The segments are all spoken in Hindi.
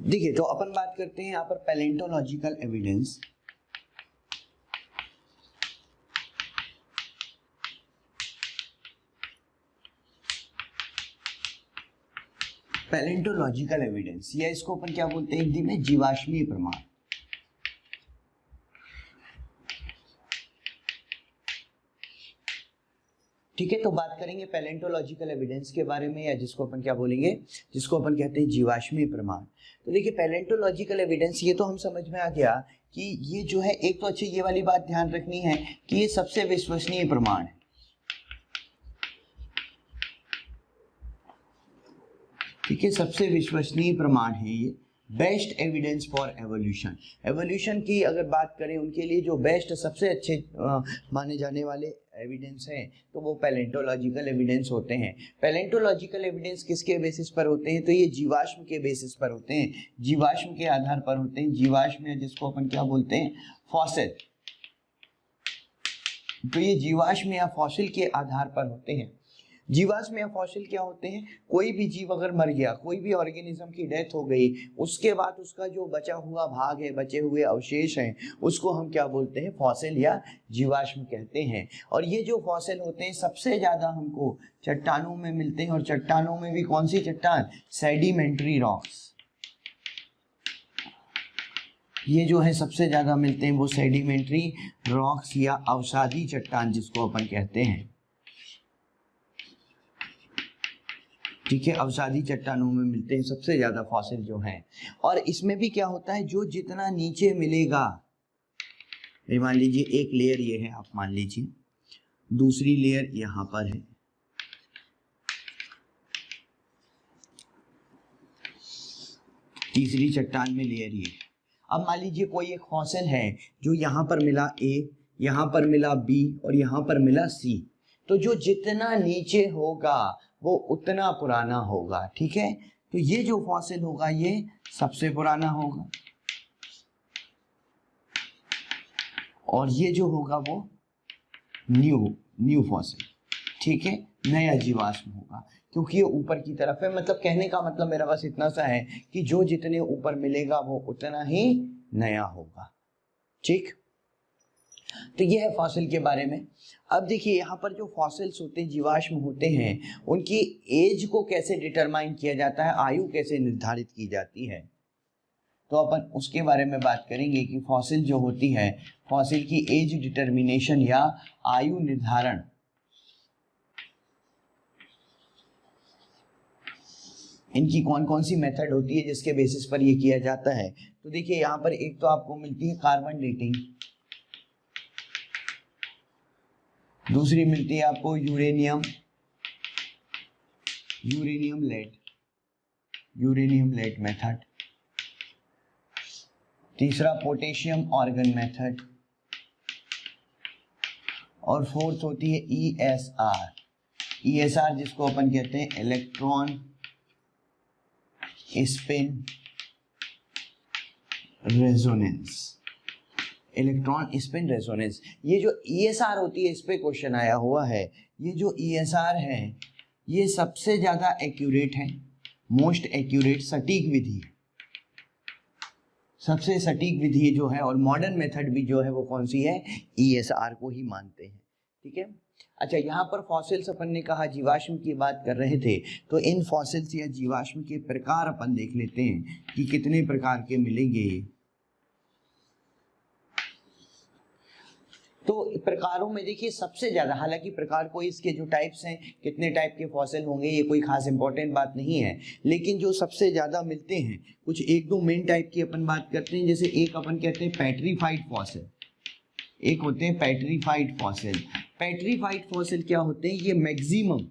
देखिए, तो अपन बात करते हैं यहाँ पर पैलेंटोलॉजिकल एविडेंस। पैलेंटोलॉजिकल एविडेंस या इसको अपन क्या बोलते हैं हिंदी में, जीवाश्मीय प्रमाण। ठीक है, तो बात करेंगे पैलेंटोलॉजिकल एविडेंस के बारे में, या जिसको अपन क्या बोलेंगे, जिसको अपन कहते हैं जीवाश्मीय प्रमाण। तो देखिए, पैलेंटोलॉजिकल एविडेंस ये तो हम समझ में आ गया कि ये जो है, एक तो अच्छी ये वाली बात ध्यान रखनी है कि ये सबसे विश्वसनीय प्रमाण है। ठीक है, सबसे विश्वसनीय प्रमाण है ये, best evidence for evolution. Evolution की अगर बात करें, उनके लिए जो बेस्ट सबसे अच्छे माने जाने वाले एविडेंस हैं तो वो पैलेंटोलॉजिकल एविडेंस होते हैं। पैलेंटोलॉजिकल एविडेंस किसके बेसिस पर होते हैं, तो ये जीवाश्म के बेसिस पर होते हैं, जीवाश्म के आधार पर होते हैं। जीवाश्म जिसको अपन क्या बोलते हैं, फॉसिल। तो ये जीवाश्म या फॉसिल के आधार पर होते हैं। जीवाश्म या फॉसिल क्या होते हैं, कोई भी जीव अगर मर गया, कोई भी ऑर्गेनिज्म की डेथ हो गई, उसके बाद उसका जो बचा हुआ भाग है, बचे हुए अवशेष हैं, उसको हम क्या बोलते हैं, फॉसिल या जीवाश्म कहते हैं। और ये जो फॉसिल होते हैं सबसे ज्यादा हमको चट्टानों में मिलते हैं, और चट्टानों में भी कौन सी चट्टान, सेडिमेंट्री रॉक्स। ये जो है सबसे ज्यादा मिलते हैं वो सेडिमेंट्री रॉक्स या अवसादी चट्टान जिसको अपन कहते हैं। ठीक है, अवसादी चट्टानों में मिलते हैं सबसे ज्यादा फॉसिल जो हैं। और इसमें भी क्या होता है, जो जितना नीचे मिलेगा, मान लीजिए एक लेयर ये है, आप मान लीजिए दूसरी लेयर यहां पर है, तीसरी चट्टान में लेयर ये। अब मान लीजिए कोई एक फॉसिल है जो यहां पर मिला A, यहां पर मिला B और यहां पर मिला C। तो जो जितना नीचे होगा वो उतना पुराना होगा। ठीक है, तो ये जो फॉसिल होगा ये सबसे पुराना होगा, और ये जो होगा वो न्यू फॉसिल। ठीक है, नया जीवाश्म होगा, क्योंकि ये ऊपर की तरफ है। मतलब कहने का मतलब मेरा बस इतना सा है कि जो जितने ऊपर मिलेगा वो उतना ही नया होगा। ठीक, तो ये है फॉसिल के बारे में। अब देखिए, यहाँ पर जो फॉसिल्स होते हैं, जीवाश्म होते हैं, उनकी एज को कैसे डिटरमाइन किया जाता है, आयु कैसे निर्धारित की जाती है, तो अपन उसके बारे में बात करेंगे कि फॉसिल जो होती है, फॉसिल की एज डिटर्मिनेशन या आयु निर्धारण, इनकी कौन कौन सी मेथड होती है जिसके बेसिस पर ये किया जाता है। तो देखिए, यहाँ पर एक तो आपको मिलती है कार्बन डेटिंग, दूसरी मिलती है आपको यूरेनियम लेट मेथड, तीसरा पोटेशियम ऑर्गन मेथड, और फोर्थ होती है ESR जिसको अपन कहते हैं electron spin resonance. Electron spin resonance, ये जो ESR होती है, इस पे क्वेश्चन आया हुआ है। ये जो ESR है ये सबसे ज्यादा एक्यूरेट है, मोस्ट एक्यूरेट सटीक विधि, सबसे सटीक विधि जो है, और मॉडर्न मेथड भी जो है वो कौन सी है, ESR को ही मानते हैं। ठीक है, अच्छा, यहाँ पर फॉसिल्स अपन ने कहा, जीवाश्म की बात कर रहे थे, तो इन फॉसिल्स या जीवाश्म के प्रकार अपन देख लेते हैं कि कितने प्रकार के मिलेंगे। तो प्रकारों में देखिए सबसे ज्यादा, हालांकि प्रकार को इसके जो टाइप्स हैं, कितने टाइप के फॉसिल होंगे ये कोई खास इंपॉर्टेंट बात नहीं है, लेकिन जो सबसे ज्यादा मिलते हैं, कुछ एक दो मेन टाइप की अपन बात करते हैं। जैसे एक अपन कहते हैं पेट्रीफाइड फॉसिल, एक होते हैं पेट्रीफाइड फॉसिल। पेट्रीफाइड फॉसिल क्या होते हैं, ये मैक्सिमम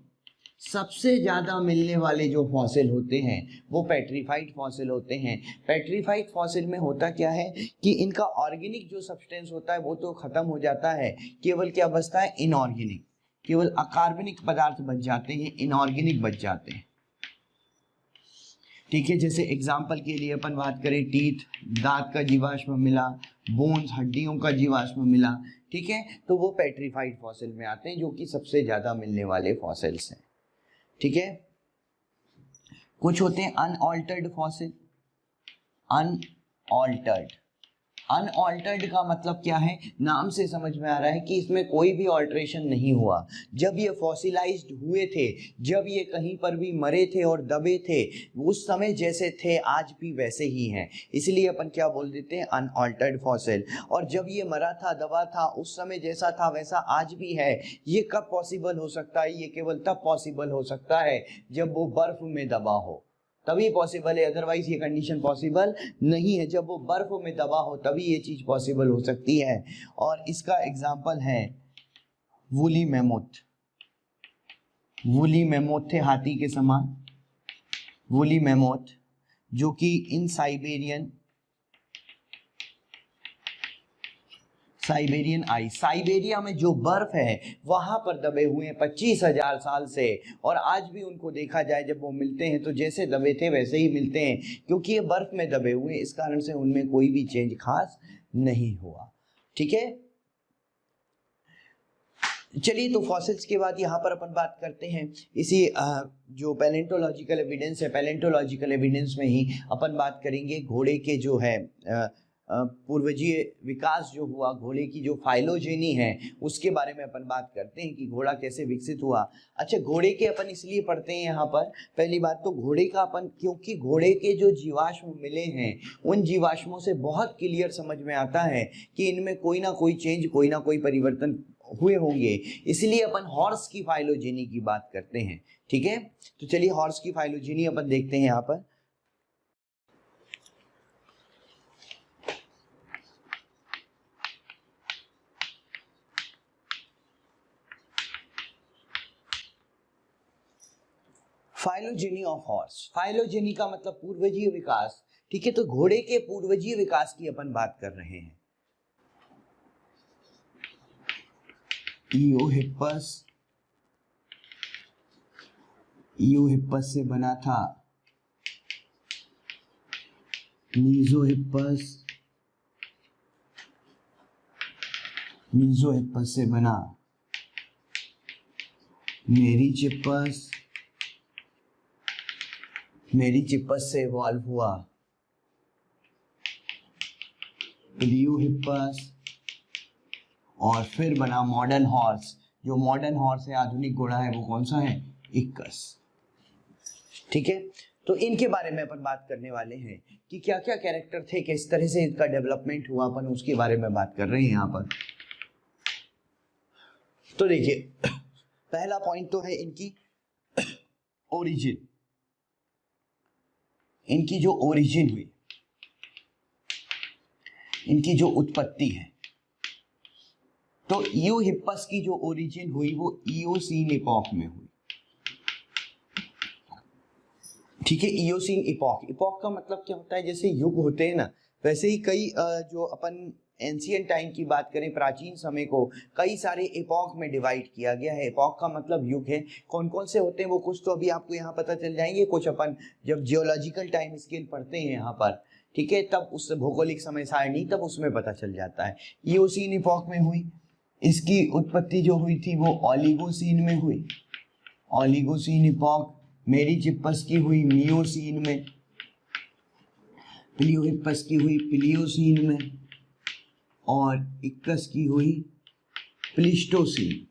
सबसे ज्यादा मिलने वाले जो फॉसिल होते हैं वो पेट्रीफाइड फॉसिल होते हैं। पेट्रीफाइड फॉसिल में होता क्या है कि इनका ऑर्गेनिक जो सब्सटेंस होता है वो तो खत्म हो जाता है, केवल क्या बचता है, इनऑर्गेनिक, केवल अकार्बनिक पदार्थ बच जाते हैं, इनऑर्गेनिक बच जाते हैं। ठीक है, जैसे एग्जाम्पल के लिए अपन बात करें, टीथ, दांत का जीवाश्म मिला, बोन्स, हड्डियों का जीवाश्म मिला, ठीक है, तो वो पेट्रीफाइड फॉसिल में आते हैं, जो कि सबसे ज्यादा मिलने वाले फॉसिल्स हैं, ठीक है। कुछ होते हैं अनऑल्टर्ड फॉसिल। अनऑल्टर्ड, अनऑल्टर्ड का मतलब क्या है, नाम से समझ में आ रहा है कि इसमें कोई भी ऑल्ट्रेशन नहीं हुआ। जब ये फॉसिलाइज्ड हुए थे, जब ये कहीं पर भी मरे थे और दबे थे, उस समय जैसे थे आज भी वैसे ही हैं, इसलिए अपन क्या बोल देते हैं, अनऑल्टर्ड फॉसिल। और जब ये मरा था, दबा था, उस समय जैसा था वैसा आज भी है। ये कब पॉसिबल हो सकता है, ये केवल तब पॉसिबल हो सकता है जब वो बर्फ में दबा हो, तभी पॉसिबल है, अदरवाइज ये कंडीशन पॉसिबल नहीं है। जब वो बर्फ में दबा हो तभी ये चीज पॉसिबल हो सकती है। और इसका एग्जांपल है वूली मैमोथ। वूली मैमोथ थे हाथी के समान, वूली मैमोथ, जो कि इन साइबेरियन आइस, साइबेरिया में जो बर्फ है वहां पर दबे हुए हैं 25,000 साल से, और आज भी उनको देखा जाए जब वो मिलते हैं तो जैसे दबे थे वैसे ही मिलते हैं, क्योंकि ये बर्फ में दबे हुए हैं, इस कारण से उनमें कोई भी चेंज खास नहीं हुआ, ठीक है। चलिए, तो फॉसिल्स के बाद यहाँ पर अपन बात करते हैं इसी जो पैलेंटोलॉजिकल एविडेंस है, पैलेंटोलॉजिकल एविडेंस में ही अपन बात करेंगे घोड़े के जो है पूर्वजीय विकास जो हुआ, घोड़े की जो फाइलोजेनी है उसके बारे में अपन बात करते हैं कि घोड़ा कैसे विकसित हुआ। अच्छा, घोड़े के अपन इसलिए पढ़ते हैं यहाँ पर, पहली बात तो घोड़े का अपन, क्योंकि घोड़े के जो जीवाश्म मिले हैं उन जीवाश्मों से बहुत क्लियर समझ में आता है कि इनमें कोई ना कोई चेंज, कोई ना कोई परिवर्तन हुए होंगे, इसलिए अपन हॉर्स की फाइलोजेनी की बात करते हैं, ठीक है। तो चलिए हॉर्स की फाइलोजेनी अपन देखते हैं यहाँ पर। फाइलोजेनी ऑफ हॉर्स, फाइलोजेनी का मतलब पूर्वजीय विकास, ठीक है। तो घोड़े के पूर्वजीय विकास की अपन बात कर रहे हैं। इयोहिप्पस, इयोहिप्पस से बना था मीजोहिप्पस, मीजोहिप्पस से बना मेरिचिप्पस, मेरिचिप्पस से इवॉल्व हुआ इलियोहिप्पस, और फिर बना मॉडर्न हॉर्स। जो मॉडर्न हॉर्स है, आधुनिक घोड़ा है, वो कौन सा है, इक्कस, ठीक है। तो इनके बारे में अपन बात करने वाले हैं कि क्या क्या कैरेक्टर थे, किस तरह से इनका डेवलपमेंट हुआ, अपन उसके बारे में बात कर रहे हैं यहाँ पर। तो देखिए, पहला पॉइंट तो है इनकी ओरिजिन, इनकी जो ओरिजिन हुई, इनकी जो उत्पत्ति है। तो इयोहिप्पस की जो ओरिजिन हुई वो इयोसीन इपॉक में हुई, ठीक है। इयोसीन इपॉक, इपॉक का मतलब क्या होता है, जैसे युग होते हैं ना, वैसे ही कई जो अपन एंशियंट टाइम की बात करें, प्राचीन समय को कई सारे एपॉक में डिवाइड किया गया है। एपॉक का मतलब युग है। कौन कौन से होते हैं वो कुछ तो अभी आपको यहाँ पता चल जाएंगे, कुछ अपन जब जियोलॉजिकल टाइम स्केल पढ़ते हैं यहाँ पर, ठीक है, तब उस भौगोलिक समय सारणी, तब उसमें पता चल जाता है। इयोसीन इपॉक में हुई, इसकी उत्पत्ति जो हुई थी वो ओलिगोसीन में हुई, ओलिगोसीन इपॉक। मेरिचिप्पस की हुई मियोसीन में, प्लियोहिप्पस की हुई प्लियोसीन में, और इक्कस की हुई प्लिस्टोसीन,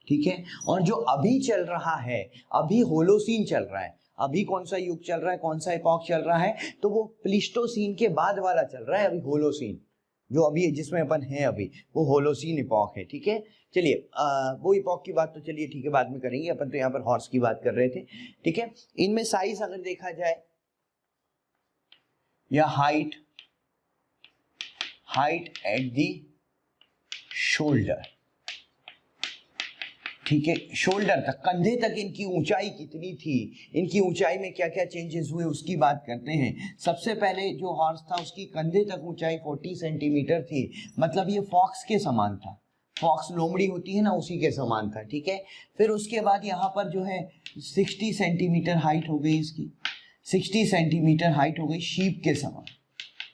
ठीक है। और जो अभी चल रहा है, अभी होलोसीन चल रहा है। अभी कौन सा युग चल रहा है, कौन सा इपॉक चल रहा है, तो वो प्लिस्टोसीन के बाद वाला चल रहा है अभी, होलोसीन। जो अभी जिसमें अपन हैं अभी, वो होलोसीन इपॉक है, ठीक है। चलिए, वो इपॉक की बात तो चलिए ठीक है बाद में करेंगे, अपन तो यहाँ पर हॉर्स की बात कर रहे थे, ठीक है। इनमें साइज अगर देखा जाए या height, height at the shoulder, ठीक है, शोल्डर तक, कंधे तक इनकी ऊंचाई कितनी थी, इनकी ऊंचाई में क्या क्या चेंजेस हुए उसकी बात करते हैं। सबसे पहले जो हॉर्स था उसकी कंधे तक ऊंचाई 40 सेंटीमीटर थी, मतलब ये फॉक्स के समान था, फॉक्स लोमड़ी होती है ना, उसी के समान था, ठीक है। फिर उसके बाद यहाँ पर जो है 60 सेंटीमीटर हाइट हो गई इसकी, 60 सेंटीमीटर हाइट हो गई शीप के समान,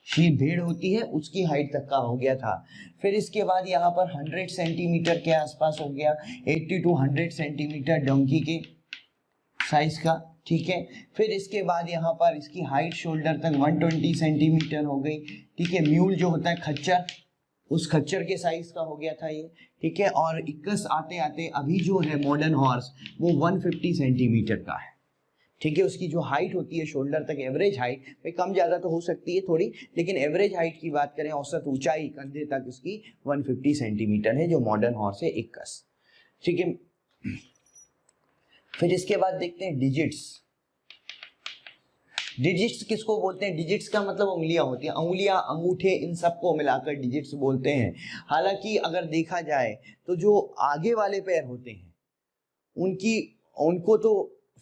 शीप भेड़ होती है उसकी हाइट तक का हो गया था। फिर इसके बाद यहाँ पर 100 सेंटीमीटर के आसपास हो गया, 80 to 100 सेंटीमीटर डोंकी के साइज का, ठीक है। फिर इसके बाद यहाँ पर इसकी हाइट शोल्डर तक 120 सेंटीमीटर हो गई, ठीक है। म्यूल जो होता है खच्चर, उस खच्चर के साइज का हो गया था ये, ठीक है। और इक्कस आते आते अभी जो है मॉडर्न हॉर्स वो 150 सेंटीमीटर का है, ठीक है। उसकी जो हाइट होती है शोल्डर तक, एवरेज हाइट भाई कम ज़्यादा तो हो सकती है थोड़ी, लेकिन एवरेज हाइट की बात करें, औसत ऊंचाई कंधे तक उसकी 150 सेंटीमीटर है जो मॉडर्न हॉर्स है इक्कस, ठीक है। फिर इसके बाद देखते हैं डिजिट्स। डिजिट्स किसको बोलते हैं? डिजिट्स का मतलब उंगलियां होती हैं, उंगलियां, अंगूठे, इन सबको मिलाकर डिजिट्स बोलते हैं। हालांकि अगर देखा जाए तो जो आगे वाले पैर होते हैं उनको तो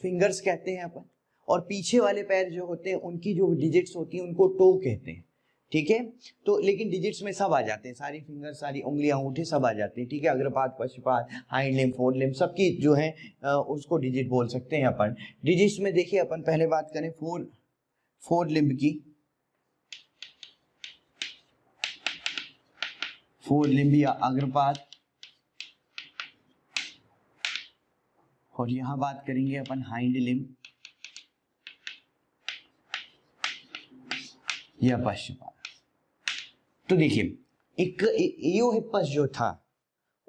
फिंगर्स कहते हैं अपन, और पीछे वाले पैर जो होते हैं उनकी जो डिजिट्स होती हैं उनको टो कहते हैं, ठीक है। तो लेकिन डिजिट्स में सब आ जाते हैं, सारी फिंगर, सारी उंगलियां, अंगूठे सब आ जाते हैं, ठीक है। अग्रपाद, पश्चपाद, हाइंड लिम्ब, फोर लिम्ब, सबकी जो है उसको डिजिट बोल सकते हैं अपन। डिजिट्स में देखिए अपन पहले बात करें फोर लिम्ब की, फोर लिम्ब या अग्रपाद, और यहां बात करेंगे अपन हाइंड लिम्ब या पश्चपाद। तो देखिए एक इयोहिप्पस जो था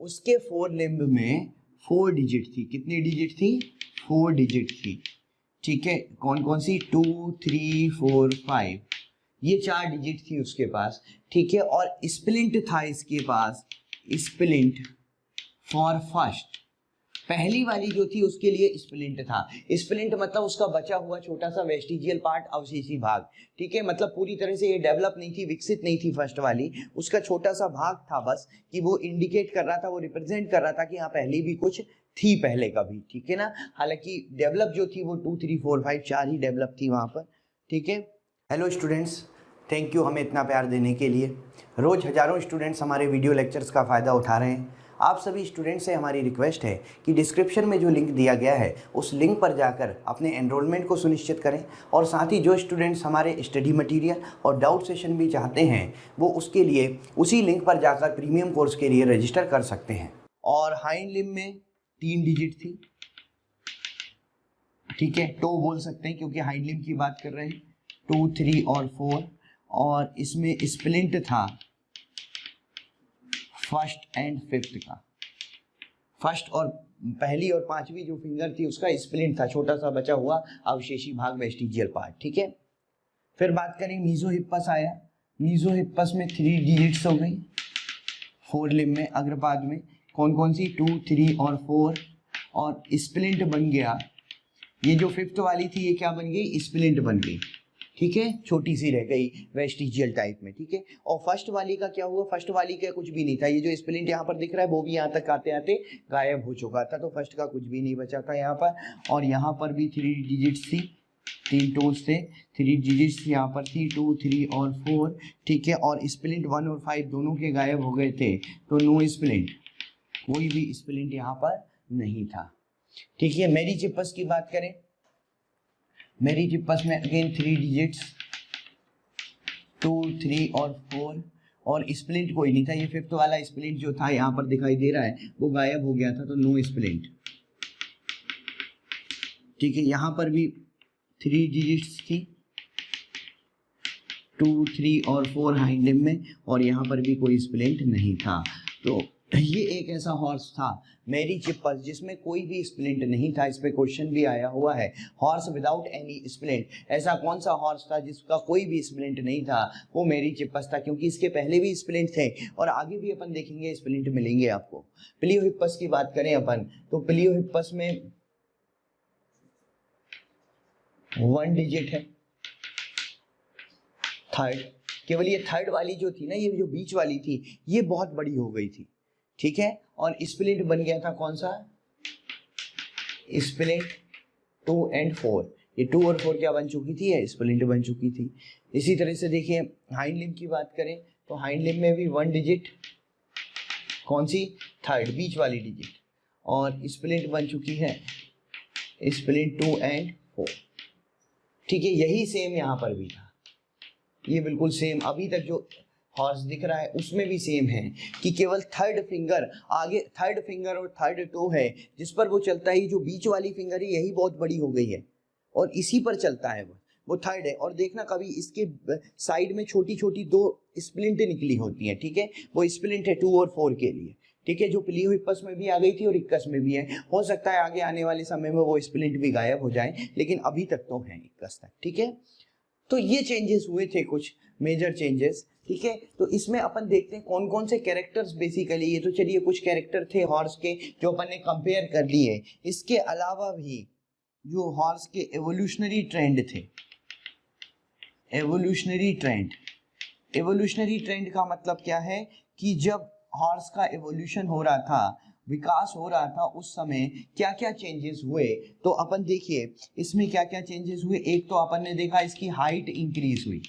उसके फोर लिम्ब में 4 डिजिट थी। कितनी डिजिट थी? 4 डिजिट थी, ठीक है। कौन कौन सी? 2, 3, 4, 5, ये 4 डिजिट थी उसके पास, ठीक है। और स्प्लिंट था इसके पास, स्प्लिंट फॉर फर्स्ट, पहली वाली जो थी उसके लिए स्प्लिंट था। स्प्लिंट मतलब उसका बचा हुआ छोटा सा वेस्टिजियल पार्ट, अवशेषी भाग, ठीक है। मतलब पूरी तरह से ये डेवलप नहीं थी, विकसित नहीं थी फर्स्ट वाली, उसका छोटा सा भाग था बस, कि वो इंडिकेट कर रहा था, वो रिप्रेजेंट कर रहा था कि हाँ पहले भी कुछ थी पहले कभी, ठीक है ना। हालांकि डेवलप जो थी वो 2, 3, 4, 5 4 ही डेवलप थी वहां पर, ठीक है। हेलो स्टूडेंट्स, थैंक यू हमें इतना प्यार देने के लिए। रोज हजारों स्टूडेंट्स हमारे वीडियो लेक्चर्स का फ़ायदा उठा रहे हैं। आप सभी स्टूडेंट्स से हमारी रिक्वेस्ट है कि डिस्क्रिप्शन में जो लिंक दिया गया है उस लिंक पर जाकर अपने एनरोलमेंट को सुनिश्चित करें, और साथ ही जो स्टूडेंट्स हमारे स्टडी मटेरियल और डाउट सेशन भी चाहते हैं वो उसके लिए उसी लिंक पर जाकर प्रीमियम कोर्स के लिए रजिस्टर कर सकते हैं। और हाइंड लिम्ब में 3 डिजिट थी, ठीक है, टो बोल सकते हैं क्योंकि हाइंड लिम्ब की बात कर रहे हैं, 2, 3 और 4, और इसमें स्प्लिंट था फर्स्ट एंड फिफ्थ का। फर्स्ट और पहली और पांचवी जो फिंगर थी उसका स्प्लिंट था, छोटा सा बचा हुआ अवशेषी भाग, वेस्टिजियल पार्ट, ठीक है। फिर बात करें मीजोहिप्पस आया। मीजोहिप्पस में 3 डिजिट्स हो गई, 4 लिम्ब में, अग्रपाद में कौन कौन सी? 2, 3 और 4, और स्प्लिंट बन गया। ये जो फिफ्थ वाली थी ये क्या बन गई? स्प्लिंट बन गई, ठीक है, छोटी सी रह गई वेस्टिजियल टाइप में, ठीक है। और फर्स्ट वाली का क्या हुआ? फर्स्ट वाली का कुछ भी नहीं था, ये जो स्प्लिंट यहाँ पर दिख रहा है वो भी यहाँ तक आते आते गायब हो चुका था, तो फर्स्ट का कुछ भी नहीं बचा था यहाँ पर। और यहाँ पर भी 3 डिजिट्स थी, 3 टोज थे, 3 डिजिट्स यहाँ पर थी, 2, 3 और 4, ठीक है। और स्प्लिंट 1 और 5 दोनों के गायब हो गए थे, तो नो स्प्लिंट, कोई भी स्प्लिंट यहाँ पर नहीं था, ठीक है। मेरिचिपस की बात करें, मेरिचिपस में अगेन 3 डिजिट्स, 2, 3 और 4, और स्प्लिंट कोई नहीं था। ये फिफ्थ वाला स्प्लिंट जो था यहाँ पर दिखाई दे रहा है वो गायब हो गया था, तो नो स्प्लिंट, ठीक है। यहाँ पर भी 3 डिजिट्स थी, 2, 3 और 4 हाइंड लिम्ब में, और यहाँ पर भी कोई स्प्लिंट नहीं था। तो ये एक ऐसा हॉर्स था मेरिचिपस जिसमें कोई भी स्प्लिंट नहीं था। इस पे क्वेश्चन भी आया हुआ है, हॉर्स विदाउट एनी स्प्लिंट, ऐसा कौन सा हॉर्स था जिसका कोई भी स्प्लिंट नहीं था? वो मेरिचिपस था, क्योंकि इसके पहले भी स्प्लिंट थे और आगे भी अपन देखेंगे स्प्लिंट मिलेंगे आपको। प्लियोहिप्पस की बात करें अपन, तो प्लियोहिप्पस में 1 डिजिट है, थर्ड, केवल ये थर्ड वाली जो थी ना, ये जो बीच वाली थी ये बहुत बड़ी हो गई थी, ठीक है। और स्प्लिंट बन गया था कौन सा? स्प्लिंट 2 और 4, ये 2 और 4 क्या बन चुकी थी? स्प्लिंट बन चुकी थी। इसी तरह से देखिए हाइंड लिम्ब की बात करें तो हाइंड लिम्ब में भी 1 डिजिट, कौन सी? थर्ड, बीच वाली डिजिट, और स्प्लिंट बन चुकी है, स्प्लिंट 2 और 4, ठीक है। यही सेम यहाँ पर भी था, ये बिल्कुल सेम अभी तक जो हॉर्स दिख रहा है उसमें भी सेम है कि केवल थर्ड फिंगर आगे, थर्ड फिंगर और थर्ड टो है जिस पर वो चलता है। जो बीच वाली फिंगर है यही बहुत बड़ी हो गई है और इसी पर चलता है वो थर्ड है। और देखना कभी इसके साइड में छोटी छोटी 2 स्प्लिंट निकली होती हैं, ठीक है, वो स्प्लिंट है 2 और 4 के लिए, ठीक है, जो प्लीओहिप्पस में भी आ गई थी और इक्कस में भी है। हो सकता है आगे आने वाले समय में वो स्प्लिंट भी गायब हो जाए, लेकिन अभी तक तो है इक्कस तक, ठीक है। तो ये चेंजेस हुए थे, कुछ मेजर चेंजेस, ठीक है। तो इसमें अपन देखते हैं कौन कौन से कैरेक्टर्स बेसिकली, ये तो चलिए कुछ कैरेक्टर थे हॉर्स के जो अपन ने कंपेयर कर लिए। इसके अलावा भी जो हॉर्स के एवोल्यूशनरी ट्रेंड थे, एवोल्यूशनरी ट्रेंड का मतलब क्या है कि जब हॉर्स का एवोल्यूशन हो रहा था, विकास हो रहा था, उस समय क्या क्या चेंजेस हुए। तो अपन देखिए इसमें क्या क्या चेंजेस हुए। एक तो अपन ने देखा इसकी हाइट इंक्रीज हुई,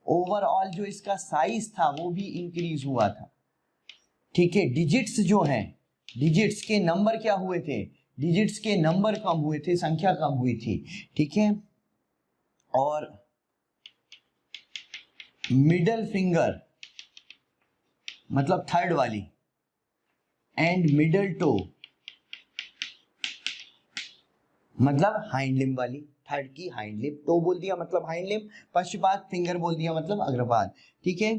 ओवरऑल जो इसका साइज था वो भी इंक्रीज हुआ था, ठीक है। डिजिट्स जो है, डिजिट्स के नंबर क्या हुए थे, डिजिट्स के नंबर कम हुए थे, संख्या कम हुई थी, ठीक है। और मिडल फिंगर मतलब थर्ड वाली एंड मिडल टो मतलब हाइंड लिम्ब वाली, थर्ड की हाइंड लिम्ब, टो बोल दिया मतलब हाइंड लिम्ब, पश्चपाद, फिंगर बोल दिया मतलब अग्रपाद, ठीक है,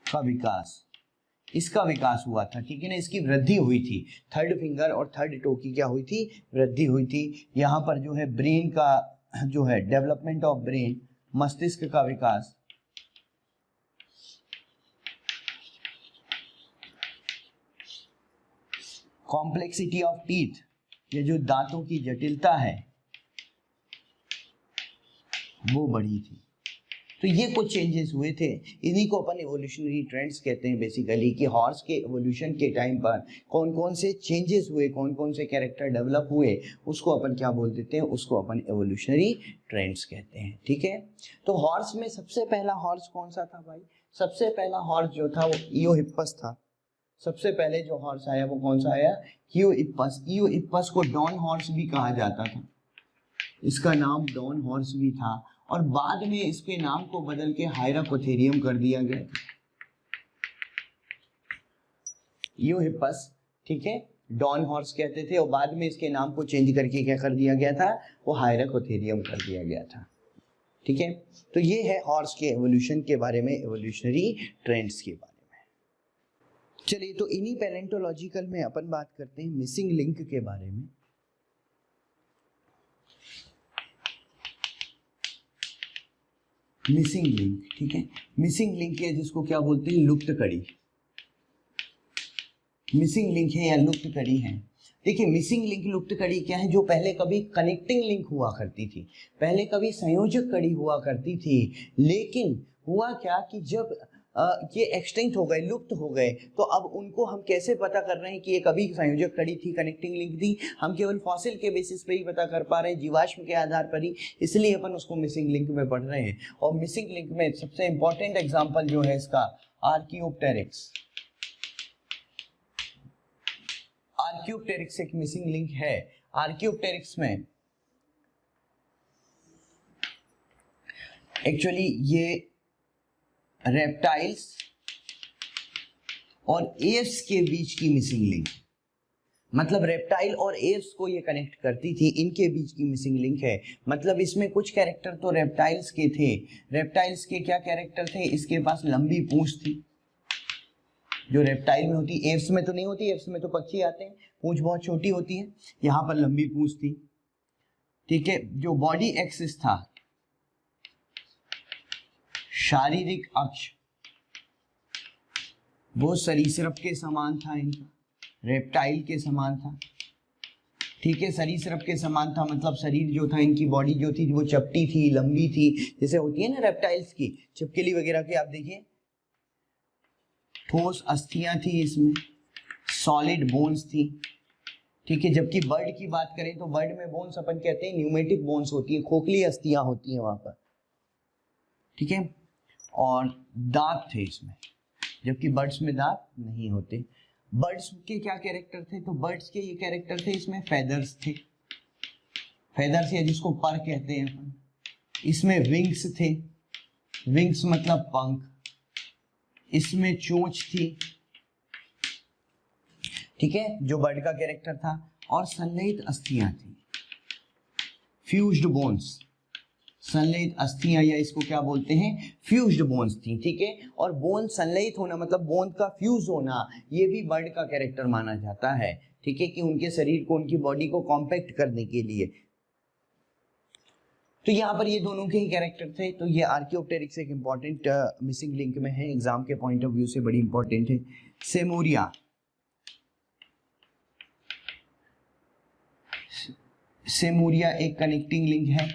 का विकास, इसका विकास हुआ था, ठीक है ना, इसकी वृद्धि हुई थी। थर्ड फिंगर और थर्ड टो की क्या हुई थी, वृद्धि हुई थी। यहाँ पर जो है ब्रेन का जो है डेवलपमेंट ऑफ ब्रेन, मस्तिष्क का विकास, कॉम्प्लेक्सिटी ऑफ टीथ, ये जो दांतों की जटिलता है वो बढ़ी थी। तो ये कुछ चेंजेस हुए थे, इन्हीं को अपन एवोल्यूशनरी ट्रेंड्स कहते हैं बेसिकली, कि हॉर्स के एवोल्यूशन के टाइम पर कौन कौन से चेंजेस हुए, कौन कौन से कैरेक्टर डेवलप हुए, उसको अपन क्या बोल देते हैं, उसको अपन एवोल्यूशनरी ट्रेंड्स कहते हैं, ठीक है। तो हॉर्स में सबसे पहला हॉर्स कौन सा था भाई, सबसे पहला हॉर्स जो था वो इयोहिप्पस था। सबसे पहले जो हॉर्स आया वो कौन सा आया, इयोहिप्पस। इयोहिप्पस को डॉन हॉर्स भी कहा जाता था, इसका नाम डॉन हॉर्स भी था, और बाद में इसके नाम को बदल के हायराकोथेरियम कर दिया गया। इयोहिप्पस, ठीक है, डॉन हॉर्स कहते थे, और बाद में इसके नाम को चेंज करके क्या कर दिया गया था, वो हायराकोथेरियम कर दिया गया था, ठीक है। तो ये है हॉर्स के एवोल्यूशन के बारे में, एवोल्यूशनरी ट्रेंड्स के बारे में। चलिए तो इन्हीं पैलेंटोलॉजिकल में अपन बात करते हैं मिसिंग लिंक के बारे में। मिसिंग लिंक, ठीक है, मिसिंग लिंक है जिसको क्या बोलते हैं, लुप्त कड़ी। मिसिंग लिंक है या लुप्त कड़ी है। देखिए मिसिंग लिंक, लुप्त कड़ी क्या है, जो पहले कभी कनेक्टिंग लिंक हुआ करती थी, पहले कभी संयोजक कड़ी हुआ करती थी, लेकिन हुआ क्या कि जब ये एक्सटिंक्ट हो गए, लुप्त हो गए, तो अब उनको हम कैसे पता कर रहे हैं कि ये कभी संयोजक कड़ी थी, कनेक्टिंग लिंक थी, हम केवल फॉसिल के बेसिस पे ही पता कर पा रहे हैं, जीवाश्म के आधार पर ही, इसलिए अपन उसको मिसिंग लिंक में पढ़ रहे हैं। और मिसिंग लिंक में सबसे इंपॉर्टेंट एग्जाम्पल जो है इसका आर्कियोप्टेरिक्स। आर्कियोप्टेरिक्स एक मिसिंग लिंक है। आर्कियोप्टेरिक्स में एक्चुअली ये रेप्टाइल्स और एव्स के बीच की मिसिंग लिंक, मतलब रेप्टाइल और एव्स को ये कनेक्ट करती थी, इनके बीच की मिसिंग लिंक है। मतलब इसमें कुछ कैरेक्टर तो रेप्टाइल्स के थे। रेप्टाइल्स के क्या कैरेक्टर थे, इसके पास लंबी पूंछ थी, जो रेप्टाइल में होती, एव्स में तो नहीं होती, एव्स में तो पक्षी आते हैं, पूंछ बहुत छोटी होती है, यहाँ पर लंबी पूंछ थी, ठीक है। जो बॉडी एक्सिस था, शारीरिक अक्ष, वो सरीसृप के समान था, इनका रेप्टाइल के समान था, ठीक है, सरीसृप के समान था, मतलब शरीर जो था, इनकी बॉडी जो थी वो चपटी थी, लंबी थी, जैसे होती है ना रेप्टाइल्स की छिपकली वगैरह की, आप देखिए ठोस अस्थियां थी इसमें, सॉलिड बोन्स थी, ठीक है। जबकि बर्ड की बात करें तो बर्ड में बोन्स अपन कहते हैं न्यूमेटिक बोन्स होती है, खोखली अस्थियां होती हैं वहां पर, ठीक है, और दांत थे इसमें, जबकि बर्ड्स में दांत नहीं होते। बर्ड्स के क्या कैरेक्टर थे, तो बर्ड्स के ये कैरेक्टर थे, इसमें फेदर्स थे, फेदर्स या जिसको पर कहते हैं अपन, इसमें विंग्स थे, विंग्स मतलब पंख, इसमें चोंच थी, ठीक है, जो बर्ड का कैरेक्टर था, और संलयित अस्थियां थी, फ्यूज्ड बोन्स, संलयित अस्थियां, या इसको क्या बोलते हैं, फ्यूज्ड बोन्स थी, ठीक है। और बोन संलयित होना मतलब बोन का फ्यूज होना, ये भी बर्ड का कैरेक्टर माना जाता है, ठीक है, कि उनके शरीर को, उनकी बॉडी को कॉम्पैक्ट करने के लिए। तो यहाँ पर ये दोनों के ही कैरेक्टर थे। तो ये आर्कियोप्टेरिक्स एक इंपॉर्टेंट मिसिंग लिंक में है, एग्जाम के पॉइंट ऑफ व्यू से बड़ी इंपॉर्टेंट है। सेमोरिया, सेमोरिया एक कनेक्टिंग लिंक है,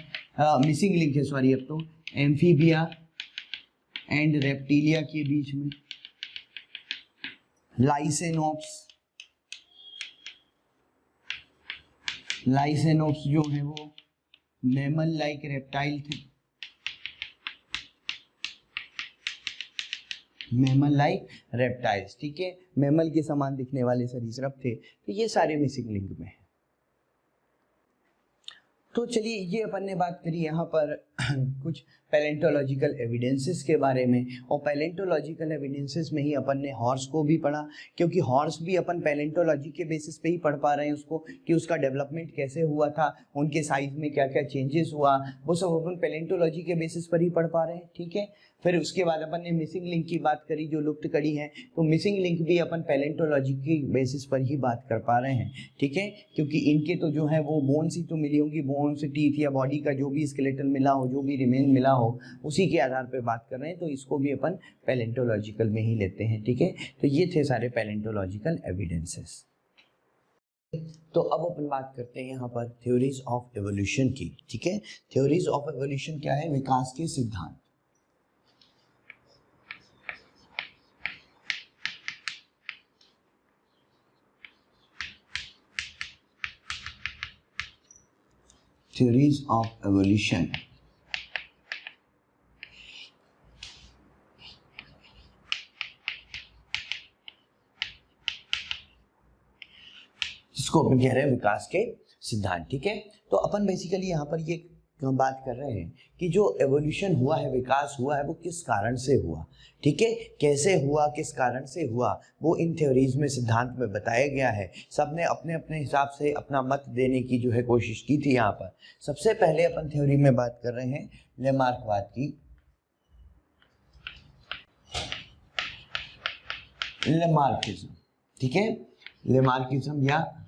मिसिंग लिंक है सॉरी, अब तो एम्फीबिया एंड रेप्टिलिया के बीच में। लाइसेनोप्स, लाइसेनोप्स जो है वो मैमल लाइक रेप्टाइल थे, मैमल लाइक रेप्टाइल्स, ठीक है, मैमल के समान दिखने वाले सरीसृप थे। तो ये सारे मिसिंग लिंक में है। तो चलिए ये अपन ने बात करी यहाँ पर कुछ पैलेंटोलॉजिकल एविडेंसेस के बारे में, और पैलेंटोलॉजिकल एविडेंसेस में ही अपन ने हॉर्स को भी पढ़ा, क्योंकि हॉर्स भी अपन पैलेंटोलॉजी के बेसिस पे ही पढ़ पा रहे हैं उसको, कि उसका डेवलपमेंट कैसे हुआ था, उनके साइज में क्या क्या चेंजेस हुआ, वो सब अपन पैलेंटोलॉजी के बेसिस पर ही पढ़ पा रहे हैं, ठीक है। फिर उसके बाद अपन ने मिसिंग लिंक की बात करी जो लुप्त कड़ी है, तो मिसिंग लिंक भी अपन पैलेंटोलॉजी की बेसिस पर ही बात कर पा रहे हैं, ठीक है, क्योंकि इनके तो जो है वो बोन्स ही तो मिली होंगी, बोन्स, टीथ या बॉडी का जो भी स्केलेटन मिला हो, जो भी रिमेन मिला हो, उसी के आधार पर बात कर रहे हैं। तो इसको भी अपन पैलेंटोलॉजिकल में ही लेते हैं, ठीक है। तो ये थे सारे पैलेंटोलॉजिकल एविडेंसेस। तो अब अपन बात करते हैं यहाँ पर थ्योरीज ऑफ एवोल्यूशन की, ठीक है। थ्योरीज ऑफ एवोल्यूशन क्या है, विकास के सिद्धांत। Theories of evolution, जिसको अपन कह रहे हैं विकास के सिद्धांत, ठीक है। तो अपन बेसिकली यहाँ पर ये बात कर रहे हैं कि जो एवोल्यूशन हुआ है, विकास हुआ है, वो किस कारण से हुआ, ठीक है, कैसे हुआ, किस कारण से हुआ, वो इन थ्योरीज में, सिद्धांत में बताया गया है। सबने अपने अपने हिसाब से अपना मत देने की जो है कोशिश की थी यहाँ पर। सबसे पहले अपन थ्योरी में बात कर रहे हैं लेमार्कवाद की, लेमार्किज्म, ठीक है, लेमार्किज्म या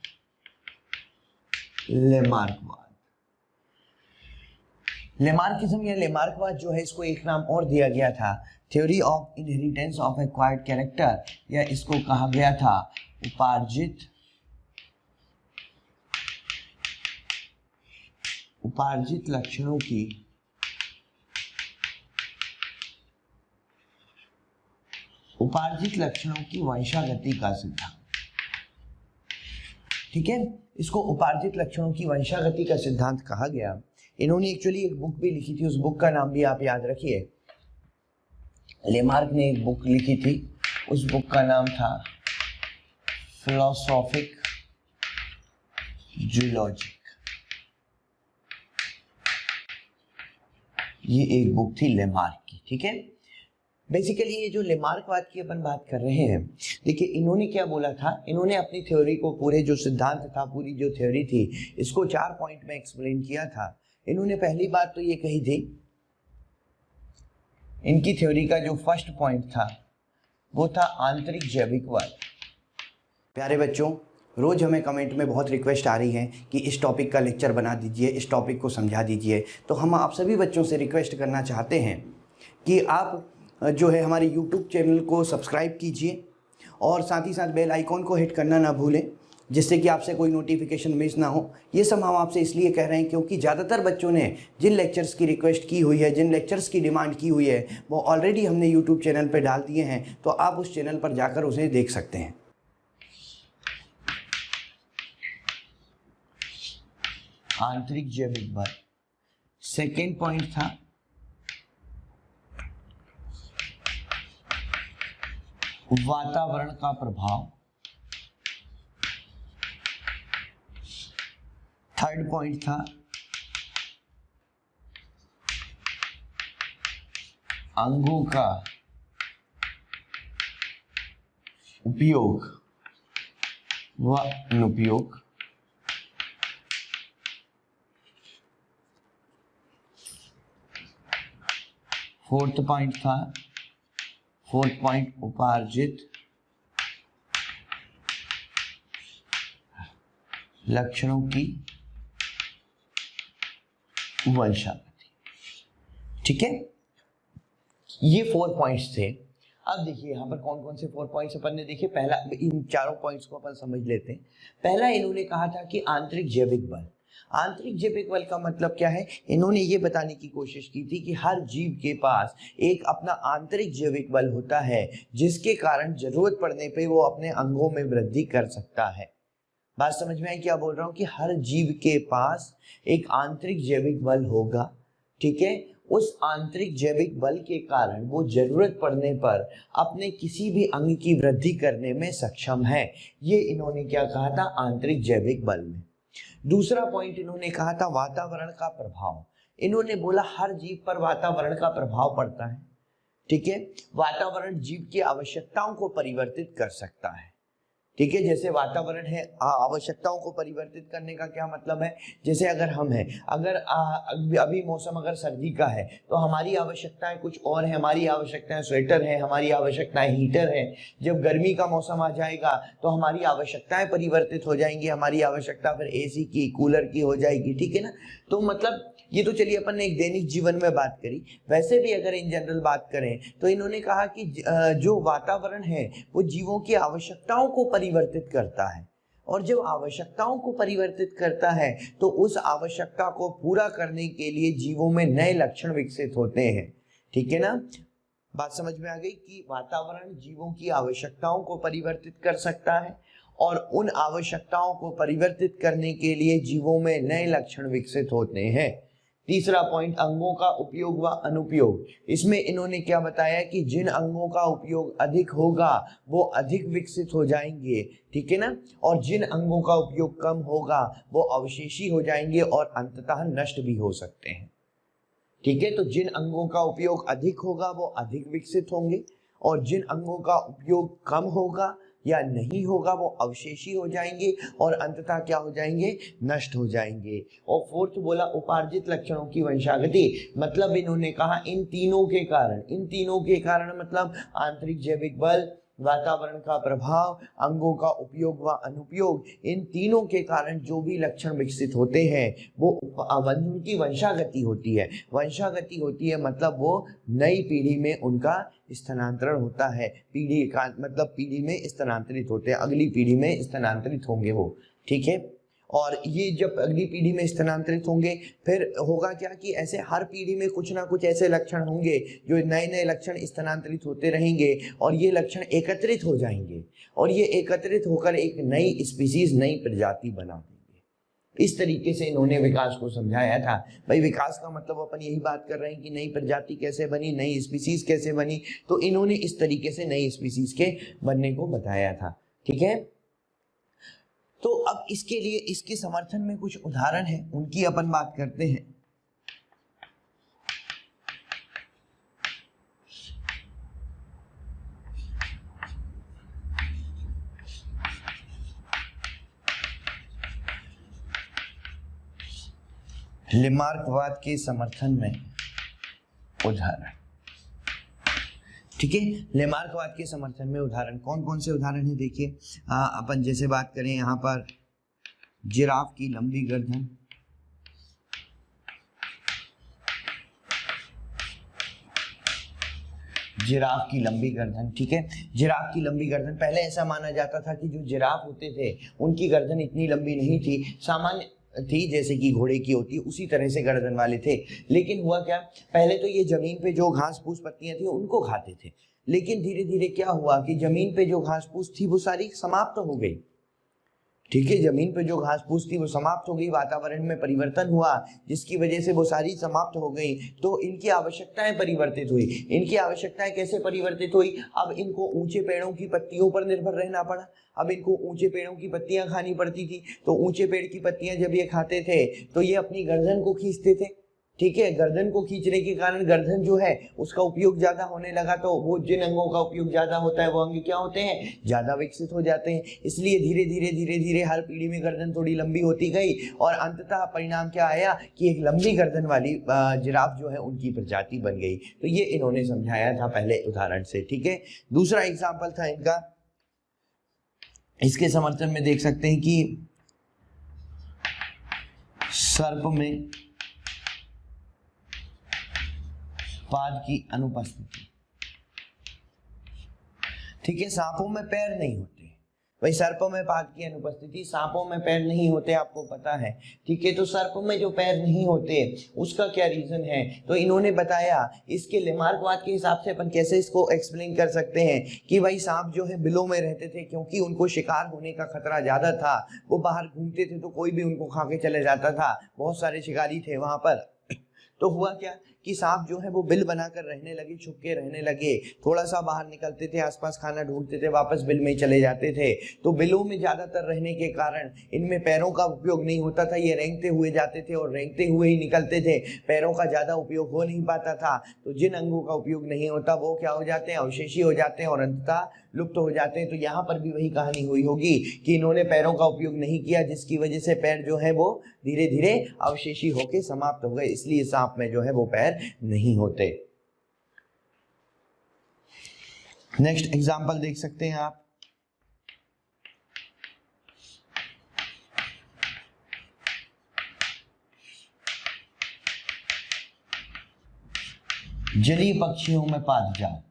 लेमार्कवाद। लेमार्किज्म या लेमार्कवाद जो है, इसको एक नाम और दिया गया था, theory of inheritance of acquired character, या इसको कहा गया था उपार्जित लक्षणों की वंशागति का सिद्धांत, ठीक है। इसको उपार्जित लक्षणों की वंशागति का सिद्धांत कहा गया। इन्होंने एक्चुअली एक बुक भी लिखी थी, उस बुक का नाम भी आप याद रखिए, लेमार्क ने एक बुक लिखी थी, उस बुक का नाम था फिलोसॉफिक जूलॉजिक। ये एक बुक थी लेमार्क की, ठीक है। बेसिकली ये जो लेमार्कवाद की अपन बात कर रहे हैं, देखिए इन्होंने क्या बोला था, इन्होंने अपनी थ्योरी को, पूरे जो सिद्धांत था, पूरी जो थ्योरी थी, इसको 4 पॉइंट में एक्सप्लेन किया था। इन्होंने पहली बात तो ये कही थी, इनकी थ्योरी का जो फर्स्ट पॉइंट था वो था आंतरिक जैविकवाद। प्यारे बच्चों, रोज हमें कमेंट में बहुत रिक्वेस्ट आ रही है कि इस टॉपिक का लेक्चर बना दीजिए, इस टॉपिक को समझा दीजिए। तो हम आप सभी बच्चों से रिक्वेस्ट करना चाहते हैं कि आप जो है हमारे YouTube चैनल को सब्सक्राइब कीजिए, और साथ ही साथ बेल आइकॉन को हिट करना ना भूलें, जिससे कि आपसे कोई नोटिफिकेशन मिस ना हो। ये सब हम आपसे इसलिए कह रहे हैं क्योंकि ज़्यादातर बच्चों ने जिन लेक्चर्स की रिक्वेस्ट की हुई है, जिन लेक्चर्स की डिमांड की हुई है, वो ऑलरेडी हमने यूट्यूब चैनल पर डाल दिए हैं, तो आप उस चैनल पर जाकर उसे देख सकते हैं। आंतरिक जैविकवाद सेकेंड पॉइंट था। वातावरण का प्रभाव थर्ड पॉइंट था। अंगों का उपयोग व अनुपयोग फोर्थ पॉइंट उपार्जित लक्षणों की वंशागति। ठीक है, ये 4 पॉइंट्स थे। अब देखिए यहाँ पर कौन कौन से 4 पॉइंट्स अपन ने देखे। पहला, इन चारों पॉइंट्स को अपन समझ लेते हैं। पहला इन्होंने कहा था कि आंतरिक जैविक बल। आंतरिक जैविक बल का मतलब क्या है? इन्होंने ये बताने की कोशिश की थी कि हर जीव के पास एक अपना आंतरिक जैविक बल होता है, जिसके कारण जरूरत पड़ने पे वो अपने अंगों में वृद्धि कर सकता है। बात समझ में आई क्या बोल रहा हूँ? कि हर जीव के पास एक आंतरिक जैविक बल होगा। ठीक है, उस आंतरिक जैविक बल के कारण वो जरूरत पड़ने पर अपने किसी भी अंग की वृद्धि करने में सक्षम है। ये इन्होंने क्या कहा था? आंतरिक जैविक बल में। दूसरा पॉइंट इन्होंने कहा था वातावरण का प्रभाव। इन्होंने बोला हर जीव पर वातावरण का प्रभाव पड़ता है। ठीक है, वातावरण जीव की आवश्यकताओं को परिवर्तित कर सकता है। ठीक है, जैसे वातावरण है, आवश्यकताओं को परिवर्तित करने का क्या मतलब है? जैसे अगर हम हैं, अगर अभी मौसम अगर सर्दी का है तो हमारी आवश्यकताएं कुछ और है। हमारी आवश्यकताएं स्वेटर है, हमारी आवश्यकताएं हीटर है। जब गर्मी का मौसम आ जाएगा तो हमारी आवश्यकताएं परिवर्तित हो जाएंगी। हमारी आवश्यकता फिर एसी की, कूलर की हो जाएगी। ठीक है ना? तो मतलब ये तो चलिए अपन ने एक दैनिक जीवन में बात करी। वैसे भी अगर इन जनरल बात करें तो इन्होंने कहा कि जो वातावरण है वो जीवों की आवश्यकताओं को परिवर्तित करता है, और जब आवश्यकताओं को परिवर्तित करता है तो उस आवश्यकता को पूरा करने के लिए जीवों में नए लक्षण विकसित होते हैं। ठीक है ना? बात समझ में आ गई कि वातावरण जीवों की आवश्यकताओं को परिवर्तित कर सकता है, और उन आवश्यकताओं को परिवर्तित करने के लिए जीवों में नए लक्षण विकसित होते हैं। तीसरा पॉइंट अंगों का उपयोग व अनुपयोग। इसमें इन्होंने क्या बताया कि जिन अंगों का उपयोग अधिक होगा वो अधिक विकसित हो जाएंगे। ठीक है ना? और जिन अंगों का उपयोग कम होगा वो अवशेषी हो जाएंगे और अंततः नष्ट भी हो सकते हैं। ठीक है, तो जिन अंगों का उपयोग अधिक होगा वो अधिक विकसित होंगे, और जिन अंगों का उपयोग कम होगा या नहीं होगा वो अवशेषी हो जाएंगे और अंततः क्या हो जाएंगे? नष्ट हो जाएंगे। और फोर्थ बोला उपार्जित लक्षणों की वंशागति। मतलब इन्होंने कहा इन तीनों के कारण मतलब आंतरिक जैविक बल, वातावरण का प्रभाव, अंगों का उपयोग व अनुपयोग, इन तीनों के कारण जो भी लक्षण विकसित होते हैं वो उनकी वंशागति होती है। वंशागति होती है मतलब वो नई पीढ़ी में उनका स्थानांतरण होता है। पीढ़ी का मतलब पीढ़ी में स्थानांतरित होते हैं, अगली पीढ़ी में स्थानांतरित होंगे वो। ठीक है, और ये जब अगली पीढ़ी में स्थानांतरित होंगे फिर होगा क्या कि ऐसे हर पीढ़ी में कुछ ना कुछ ऐसे लक्षण होंगे जो नए नए लक्षण स्थानांतरित होते रहेंगे, और ये लक्षण एकत्रित हो जाएंगे, और ये एकत्रित होकर एक नई स्पीसीज, नई प्रजाति बना देंगे। इस तरीके से इन्होंने विकास को समझाया था। भाई विकास का मतलब अपन यही बात कर रहे हैं कि नई प्रजाति कैसे बनी, नई स्पीसीज कैसे बनी, तो इन्होंने इस तरीके से नई स्पीसीज के बनने को बताया था। ठीक है, तो अब इसके लिए इसके समर्थन में कुछ उदाहरण है, उनकी अपन बात करते हैं। लेमार्कवाद के समर्थन में उदाहरण। ठीक है, लेमार्कवाद के समर्थन में उदाहरण कौन कौन से उदाहरण है? देखिए अपन जैसे बात करें यहाँ पर जिराफ की लंबी गर्दन, जिराफ की लंबी गर्दन। ठीक है, जिराफ की लंबी गर्दन, पहले ऐसा माना जाता था कि जो जिराफ होते थे उनकी गर्दन इतनी लंबी नहीं थी, सामान्य थी जैसे कि घोड़े की होती, उसी तरह से गर्दन वाले थे। लेकिन हुआ क्या, पहले तो ये जमीन पे जो घास फूस पत्तियां थी उनको खाते थे, लेकिन धीरे धीरे क्या हुआ कि जमीन पे जो घास फूस थी वो सारी समाप्त हो गई। ठीक है, जमीन पे जो घास फूस थी वो समाप्त हो गई, वातावरण में परिवर्तन हुआ जिसकी वजह से वो सारी समाप्त हो गई, तो इनकी आवश्यकताएं परिवर्तित हुई। इनकी आवश्यकताएं कैसे परिवर्तित हुई? अब इनको ऊंचे पेड़ों की पत्तियों पर निर्भर रहना पड़ा। अब इनको ऊंचे पेड़ों की पत्तियां खानी पड़ती थी, तो ऊंचे पेड़ की पत्तियां जब ये खाते थे तो ये अपनी गर्दन को खींचते थे। ठीक है, गर्दन को खींचने के कारण गर्दन जो है उसका उपयोग ज्यादा होने लगा, तो वो जिन अंगों का उपयोग ज्यादा होता है वो अंग क्या होते हैं, ज्यादा विकसित हो जाते हैं। इसलिए धीरे धीरे हर पीढ़ी में गर्दन थोड़ी लंबी होती गई और अंततः परिणाम क्या आया कि एक लंबी गर्दन वाली जिराफ जो है उनकी प्रजाति बन गई। तो ये इन्होंने समझाया था पहले उदाहरण से। ठीक है, दूसरा एग्जाम्पल था इनका, इसके समर्थन में देख सकते हैं कि सर्प में पाद की अनुपस्थिति। ठीक है, सांपों में पैर नहीं होते, भाई सर्पों में पाद की अनुपस्थिति, सांपों में पैर नहीं होते, आपको पता है। ठीक है, तो सर्पों में जो पैर नहीं होते उसका क्या रीजन है, तो इन्होंने बताया इसके लेमार्कवाद के हिसाब से अपन कैसे इसको एक्सप्लेन कर सकते हैं कि भाई सांप जो है बिलों में रहते थे, क्योंकि उनको शिकार होने का खतरा ज्यादा था, वो बाहर घूमते थे तो कोई भी उनको खा के चले जाता था, बहुत सारे शिकारी थे वहां पर। तो हुआ क्या कि सांप जो है वो बिल बनाकर रहने लगे, छुप के रहने लगे, थोड़ा सा बाहर निकलते थे, आसपास खाना ढूंढते थे, वापस बिल में चले जाते थे। तो बिलों में ज्यादातर रहने के कारण इनमें पैरों का उपयोग नहीं होता था, ये रेंगते हुए जाते थे और रेंगते हुए ही निकलते थे, पैरों का ज्यादा उपयोग हो नहीं पाता था। तो जिन अंगों का उपयोग नहीं होता वो क्या हो जाते हैं, अवशेषी हो जाते हैं और अंततः लुप्त हो जाते हैं। तो यहाँ पर भी वही कहानी हुई होगी कि इन्होंने पैरों का उपयोग नहीं किया, जिसकी वजह से पैर जो है वो धीरे धीरे अवशेषी होके समाप्त हो गए, इसलिए सांप में जो है वो पैर नहीं होते। नेक्स्ट एग्जांपल देख सकते हैं आप, जलीय पक्षियों में पादजाल।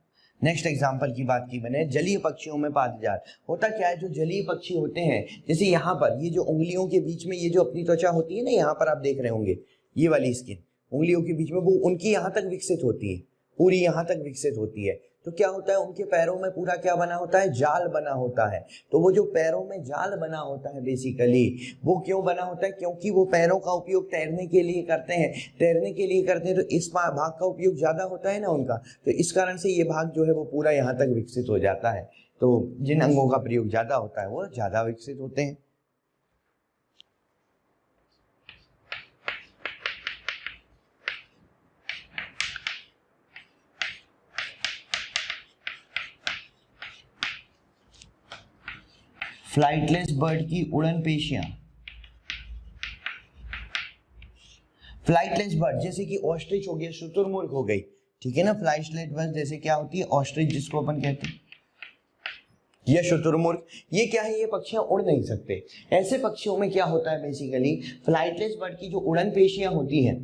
नेक्स्ट एग्जाम्पल की बात की मैंने, जलीय पक्षियों में पादजाल। होता क्या है, जो जलीय पक्षी होते हैं, जैसे यहाँ पर ये जो उंगलियों के बीच में ये जो अपनी त्वचा होती है ना, यहाँ पर आप देख रहे होंगे ये वाली स्किन उंगलियों के बीच में, वो उनकी यहाँ तक विकसित होती है, पूरी यहाँ तक विकसित होती है। तो क्या होता है, उनके पैरों में पूरा क्या बना होता है, जाल बना होता है। तो वो जो पैरों में जाल बना होता है बेसिकली वो क्यों बना होता है, क्योंकि वो पैरों का उपयोग तैरने के लिए करते हैं, तैरने के लिए करते हैं, तो इस भाग का उपयोग ज्यादा होता है ना उनका, तो इस कारण से ये भाग जो है वो पूरा यहाँ तक विकसित हो जाता है। तो जिन अंगों का प्रयोग ज्यादा होता है वो ज्यादा विकसित होते हैं। फ्लाइटलेस बर्ड की उड़न पेशियां, फ्लाइटलेस बर्ड जैसे कि ऑस्ट्रिच हो गया, शुतुरमुर्ग हो गई, ठीक है ना। फ्लाइटलेस बर्ड जैसे क्या होती है, ऑस्ट्रिच जिसको अपन कहते हैं, या शुतुरमुर्ग, ये क्या है, ये पक्षियां उड़ नहीं सकते। ऐसे पक्षियों में क्या होता है बेसिकली, फ्लाइटलेस बर्ड की जो उड़न पेशियां होती हैं,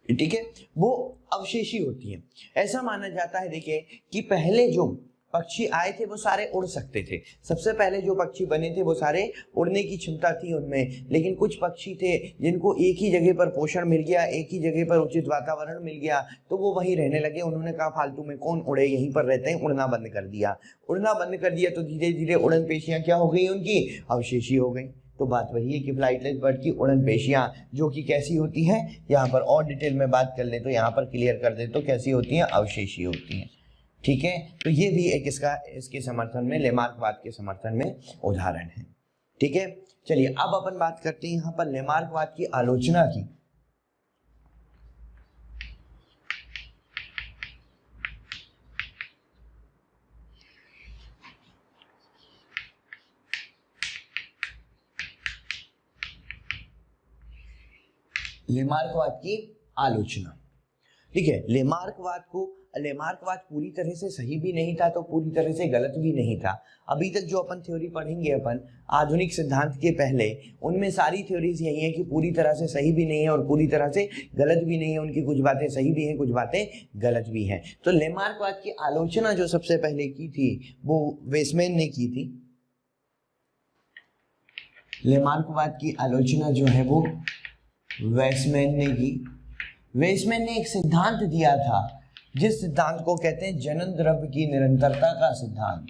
ठीक है, वो अवशेषी होती हैं। ऐसा माना जाता है देखिए कि पहले जो पक्षी आए थे वो सारे उड़ सकते थे, सबसे पहले जो पक्षी बने थे वो सारे उड़ने की क्षमता थी उनमें, लेकिन कुछ पक्षी थे जिनको एक ही जगह पर पोषण मिल गया, एक ही जगह पर उचित वातावरण मिल गया, तो वो वहीं रहने लगे। उन्होंने कहा फालतू में कौन उड़े, यहीं पर रहते हैं, उड़ना बंद कर दिया। उड़ना बंद कर दिया तो धीरे धीरे उड़न पेशियां क्या हो गई, उनकी अवशेषी हो गई। तो बात वही है कि फ्लाइटलेस बर्ड की उड़न पेशियां जो कि कैसी होती हैं, यहाँ पर और डिटेल में बात कर ले तो यहाँ पर क्लियर कर दे तो कैसी होती हैं, अवशेषी होती हैं। ठीक है, तो ये भी एक इसके समर्थन में, लेमार्कवाद के समर्थन में उदाहरण है। ठीक है, चलिए अब अपन बात करते हैं यहाँ पर लेमार्कवाद की आलोचना की। लेमार्कवाद की आलोचना, ठीक है। लेमार्कवाद पूरी तरह से सही भी नहीं था तो पूरी तरह से गलत भी नहीं था। अभी तक जो अपन थ्योरी पढ़ेंगे अपन आधुनिक सिद्धांत के पहले, उनमें सारी थ्योरीज यही है कि पूरी तरह से सही भी नहीं है और पूरी तरह से गलत भी नहीं है, उनकी कुछ बातें सही भी हैं, कुछ बातें गलत भी हैं। तो लेमार्कवाद की आलोचना जो सबसे पहले की थी वो वेसमैन ने की थी। लेमार्कवाद की आलोचना जो है वो वेसमैन ने की। वेसमैन ने एक सिद्धांत दिया था जिस सिद्धांत को कहते हैं जनन द्रव्य की निरंतरता का सिद्धांत।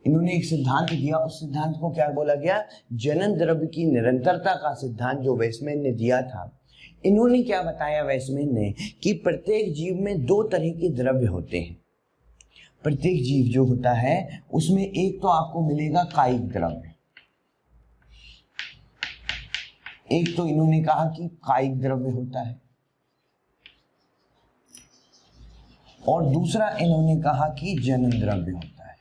इन्होंने एक सिद्धांत दिया, उस सिद्धांत को क्या बोला गया, जनन द्रव्य की निरंतरता का सिद्धांत जो वेसमैन ने दिया था। इन्होंने क्या बताया वेस्टमैन ने कि प्रत्येक जीव में दो तरह के द्रव्य होते हैं। प्रत्येक जीव जो होता है उसमें एक तो आपको मिलेगा कायिक द्रव्य, एक तो इन्होंने कहा कि कायिक द्रव्य होता है, और दूसरा इन्होंने कहा कि जनन द्रव्य होता है।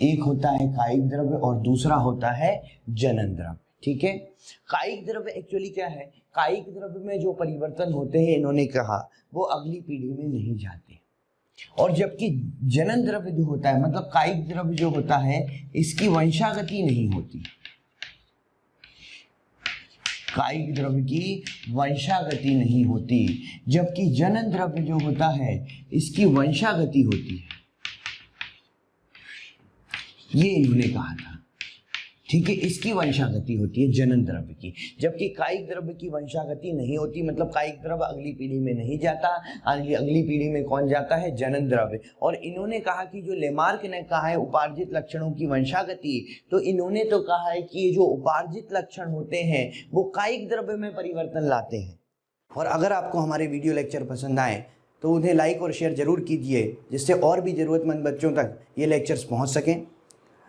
एक होता है कायिक द्रव्य और दूसरा होता है जनन द्रव्य। ठीक है, कायिक द्रव्य एक्चुअली क्या है? कायिक द्रव्य में जो परिवर्तन होते हैं इन्होंने कहा वो अगली पीढ़ी में नहीं जाते, और जबकि जनन द्रव्य जो होता है मतलब कायिक द्रव्य जो होता है इसकी वंशागति नहीं होती। कायिक द्रव्य की वंशागति नहीं होती, जबकि जनन द्रव्य जो होता है इसकी वंशागति होती है, ये इन्होंने कहा था। ठीक है, इसकी वंशागति होती है जनन द्रव्य की, जबकि कायिक द्रव्य की वंशागति नहीं होती, मतलब कायिक द्रव्य अगली पीढ़ी में नहीं जाता। अगली पीढ़ी में कौन जाता है? जनन द्रव्य। और इन्होंने कहा कि जो लेमार्क ने कहा है उपार्जित लक्षणों की वंशागति, तो इन्होंने तो कहा है कि ये जो उपार्जित लक्षण होते हैं वो कायिक द्रव्य में परिवर्तन लाते हैं। और अगर आपको हमारे वीडियो लेक्चर पसंद आए तो उन्हें लाइक और शेयर जरूर कीजिए, जिससे और भी ज़रूरतमंद बच्चों तक ये लेक्चर्स पहुँच सकें।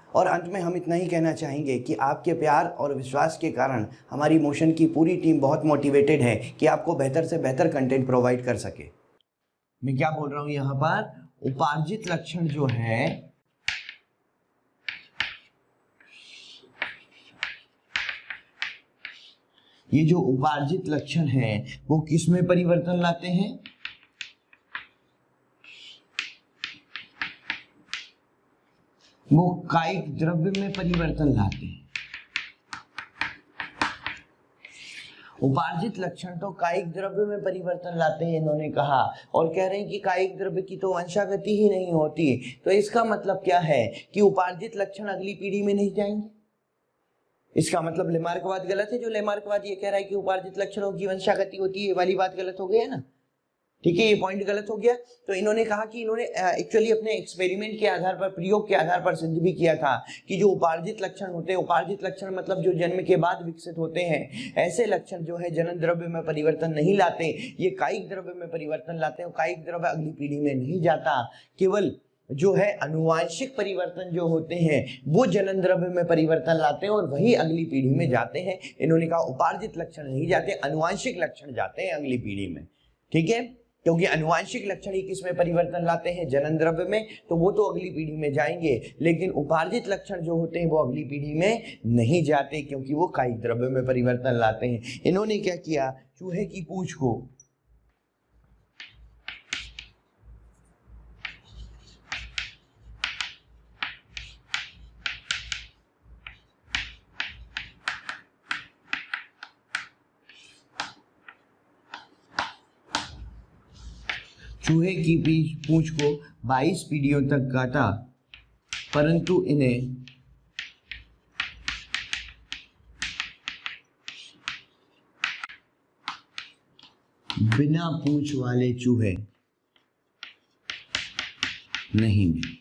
और अंत में हम इतना ही कहना चाहेंगे कि आपके प्यार और विश्वास के कारण हमारी मोशन की पूरी टीम बहुत मोटिवेटेड है कि आपको बेहतर से बेहतर कंटेंट प्रोवाइड कर सके। मैं क्या बोल रहा हूँ यहाँ पर? उपार्जित लक्षण जो है ये जो उपार्जित लक्षण है वो किस में परिवर्तन लाते हैं? वो कायिक द्रव्य में परिवर्तन लाते हैं। उपार्जित लक्षण तो कायिक द्रव्य में परिवर्तन लाते हैं इन्होंने कहा, और कह रहे हैं कि कायिक द्रव्य की तो वंशागति ही नहीं होती। तो इसका मतलब क्या है कि उपार्जित लक्षण अगली पीढ़ी में नहीं जाएंगे। इसका मतलब लेमार्कवाद गलत है। जो लेमार्कवाद ये कह रहा है कि उपार्जित लक्षणों की वंशागति होती है, ये वाली बात गलत हो गई है ना। ठीक है, ये पॉइंट गलत हो गया। तो इन्होंने कहा कि इन्होंने एक्चुअली अपने एक्सपेरिमेंट के आधार पर, प्रयोग के आधार पर सिद्ध भी किया था कि जो उपार्जित लक्षण होते हैं, उपार्जित लक्षण मतलब जो जन्म के बाद विकसित होते हैं, ऐसे लक्षण जो है जनन द्रव्य में परिवर्तन नहीं लाते, ये कायिक द्रव्य में परिवर्तन लाते हैं। कायिक द्रव्य अगली पीढ़ी में नहीं जाता, केवल जो है अनुवांशिक परिवर्तन जो होते हैं वो जनन द्रव्य में परिवर्तन लाते हैं और वही अगली पीढ़ी में जाते हैं। इन्होंने कहा उपार्जित लक्षण नहीं जाते, अनुवांशिक लक्षण जाते हैं अगली पीढ़ी में। ठीक है, क्योंकि अनुवांशिक लक्षण ही किसमें परिवर्तन लाते हैं? जनन द्रव्य में, तो वो तो अगली पीढ़ी में जाएंगे, लेकिन उपार्जित लक्षण जो होते हैं वो अगली पीढ़ी में नहीं जाते, क्योंकि वो कायिक द्रव्य में परिवर्तन लाते हैं। इन्होंने क्या किया? चूहे की पूंछ को चूहे की पूंछ को 22 पीढ़ियों तक काटा, परंतु इन्हें बिना पूंछ वाले चूहे नहीं मिले।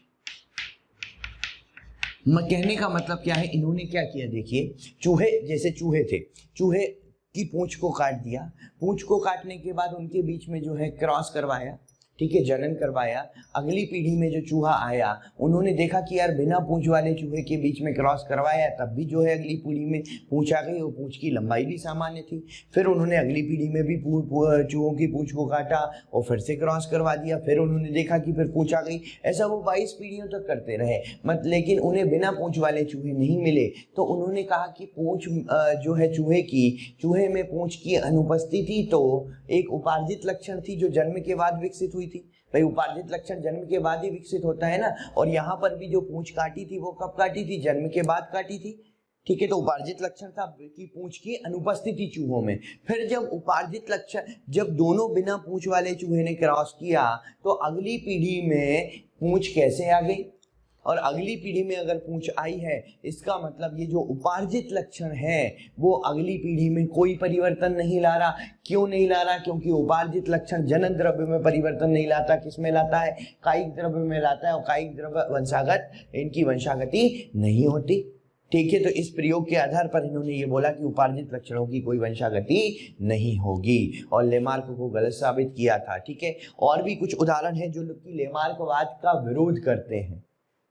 कहने का मतलब क्या है? इन्होंने क्या किया? देखिए, चूहे जैसे चूहे थे, चूहे की पूंछ को काट दिया, पूंछ को काटने के बाद उनके बीच में जो है क्रॉस करवाया, ठीक है, जनन करवाया। अगली पीढ़ी में जो चूहा आया उन्होंने देखा कि यार बिना पूंछ वाले चूहे के बीच में क्रॉस करवाया, तब भी जो है अगली पीढ़ी में पूंछ आ गई, और पूंछ की लंबाई भी सामान्य थी। फिर उन्होंने अगली पीढ़ी में भी चूहों की पूंछ को काटा और फिर से क्रॉस करवा दिया, फिर उन्होंने देखा कि फिर पूंछ आ गई। ऐसा वो 22 पीढ़ियों तक करते रहे, लेकिन उन्हें बिना पूंछ वाले चूहे नहीं मिले। तो उन्होंने कहा कि पूंछ जो है चूहे में पूंछ की अनुपस्थिति तो एक उपार्जित लक्षण थी जो जन्म के बाद विकसित हुई थी। भाई उपार्जित लक्षण जन्म के बाद ही विकसित होता है ना, और यहाँ पर भी जो पूंछ काटी थी वो कब काटी थी? जन्म के बाद काटी थी। ठीक है, तो उपार्जित लक्षण था कि पूंछ की अनुपस्थिति चूहों में। फिर जब उपार्जित लक्षण, जब दोनों बिना पूंछ वाले चूहे ने क्रॉस किया तो अगली पीढ़ी में पूंछ कैसे आ गई? और अगली पीढ़ी में अगर पूंछ आई है, इसका मतलब ये जो उपार्जित लक्षण है वो अगली पीढ़ी में कोई परिवर्तन नहीं ला रहा। क्यों नहीं ला रहा? क्योंकि उपार्जित लक्षण जनन द्रव्य में परिवर्तन नहीं लाता, किस में लाता है? कायिक द्रव्य में लाता है, और कायिक द्रव्य वंशागत, इनकी वंशागति नहीं होती। ठीक है, तो इस प्रयोग के आधार पर इन्होंने ये बोला कि उपार्जित लक्षणों की कोई वंशागति नहीं होगी और लेमार्क को गलत साबित किया था। ठीक है, और भी कुछ उदाहरण हैं जो लोग लेमार्कवाद का विरोध करते हैं।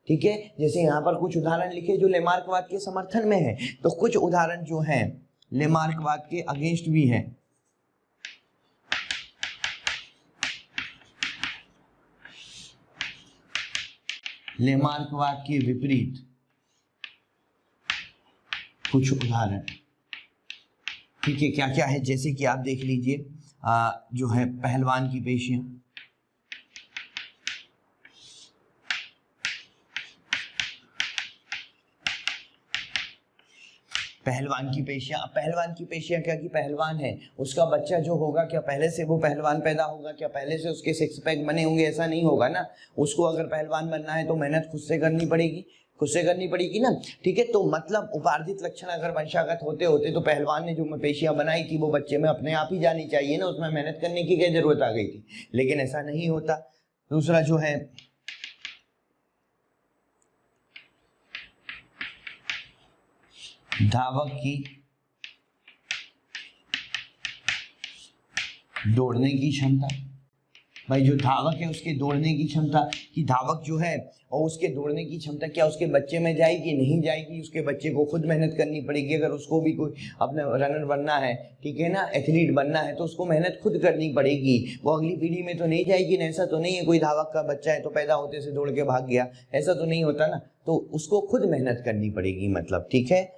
ठीक है, जैसे यहाँ पर कुछ उदाहरण लिखे जो लेमार्कवाद के समर्थन में है, तो कुछ उदाहरण जो हैं लेमार्कवाद के अगेंस्ट भी हैं। लेमार्कवाद के विपरीत कुछ उदाहरण। ठीक है, क्या क्या है, जैसे कि आप देख लीजिए जो है पहलवान की पेशियां, पहलवान की पेशियां क्या, कि पहलवान है, उसका बच्चा जो होगा क्या पहले से वो पहलवान पैदा होगा, क्या पहले से उसके सिक्स पैक बने होंगे, ऐसा नहीं होगा ना। उसको अगर पहलवान बनना है तो मेहनत खुद से करनी पड़ेगी ना। ठीक है, तो मतलब उपार्जित लक्षण अगर वंशागत होते होते तो पहलवान ने जो पेशियां बनाई थी वो बच्चे में अपने आप ही जानी चाहिए ना, उसमें मेहनत करने की क्या जरूरत आ गई थी, लेकिन ऐसा नहीं होता। दूसरा जो है धावक की दौड़ने की क्षमता। भाई जो धावक है उसके दौड़ने की क्षमता, कि धावक जो है और उसके दौड़ने की क्षमता क्या उसके बच्चे में जाएगी, नहीं जाएगी, उसके बच्चे को खुद मेहनत करनी पड़ेगी। अगर उसको भी कोई अपने रनर बनना है, ठीक है ना, एथलीट बनना है, तो उसको मेहनत खुद करनी पड़ेगी, वो अगली पीढ़ी में तो नहीं जाएगी ना। ऐसा तो नहीं है कोई धावक का बच्चा है तो पैदा होते से दौड़ के भाग गया, ऐसा तो नहीं होता ना, तो उसको खुद मेहनत करनी पड़ेगी मतलब। ठीक है,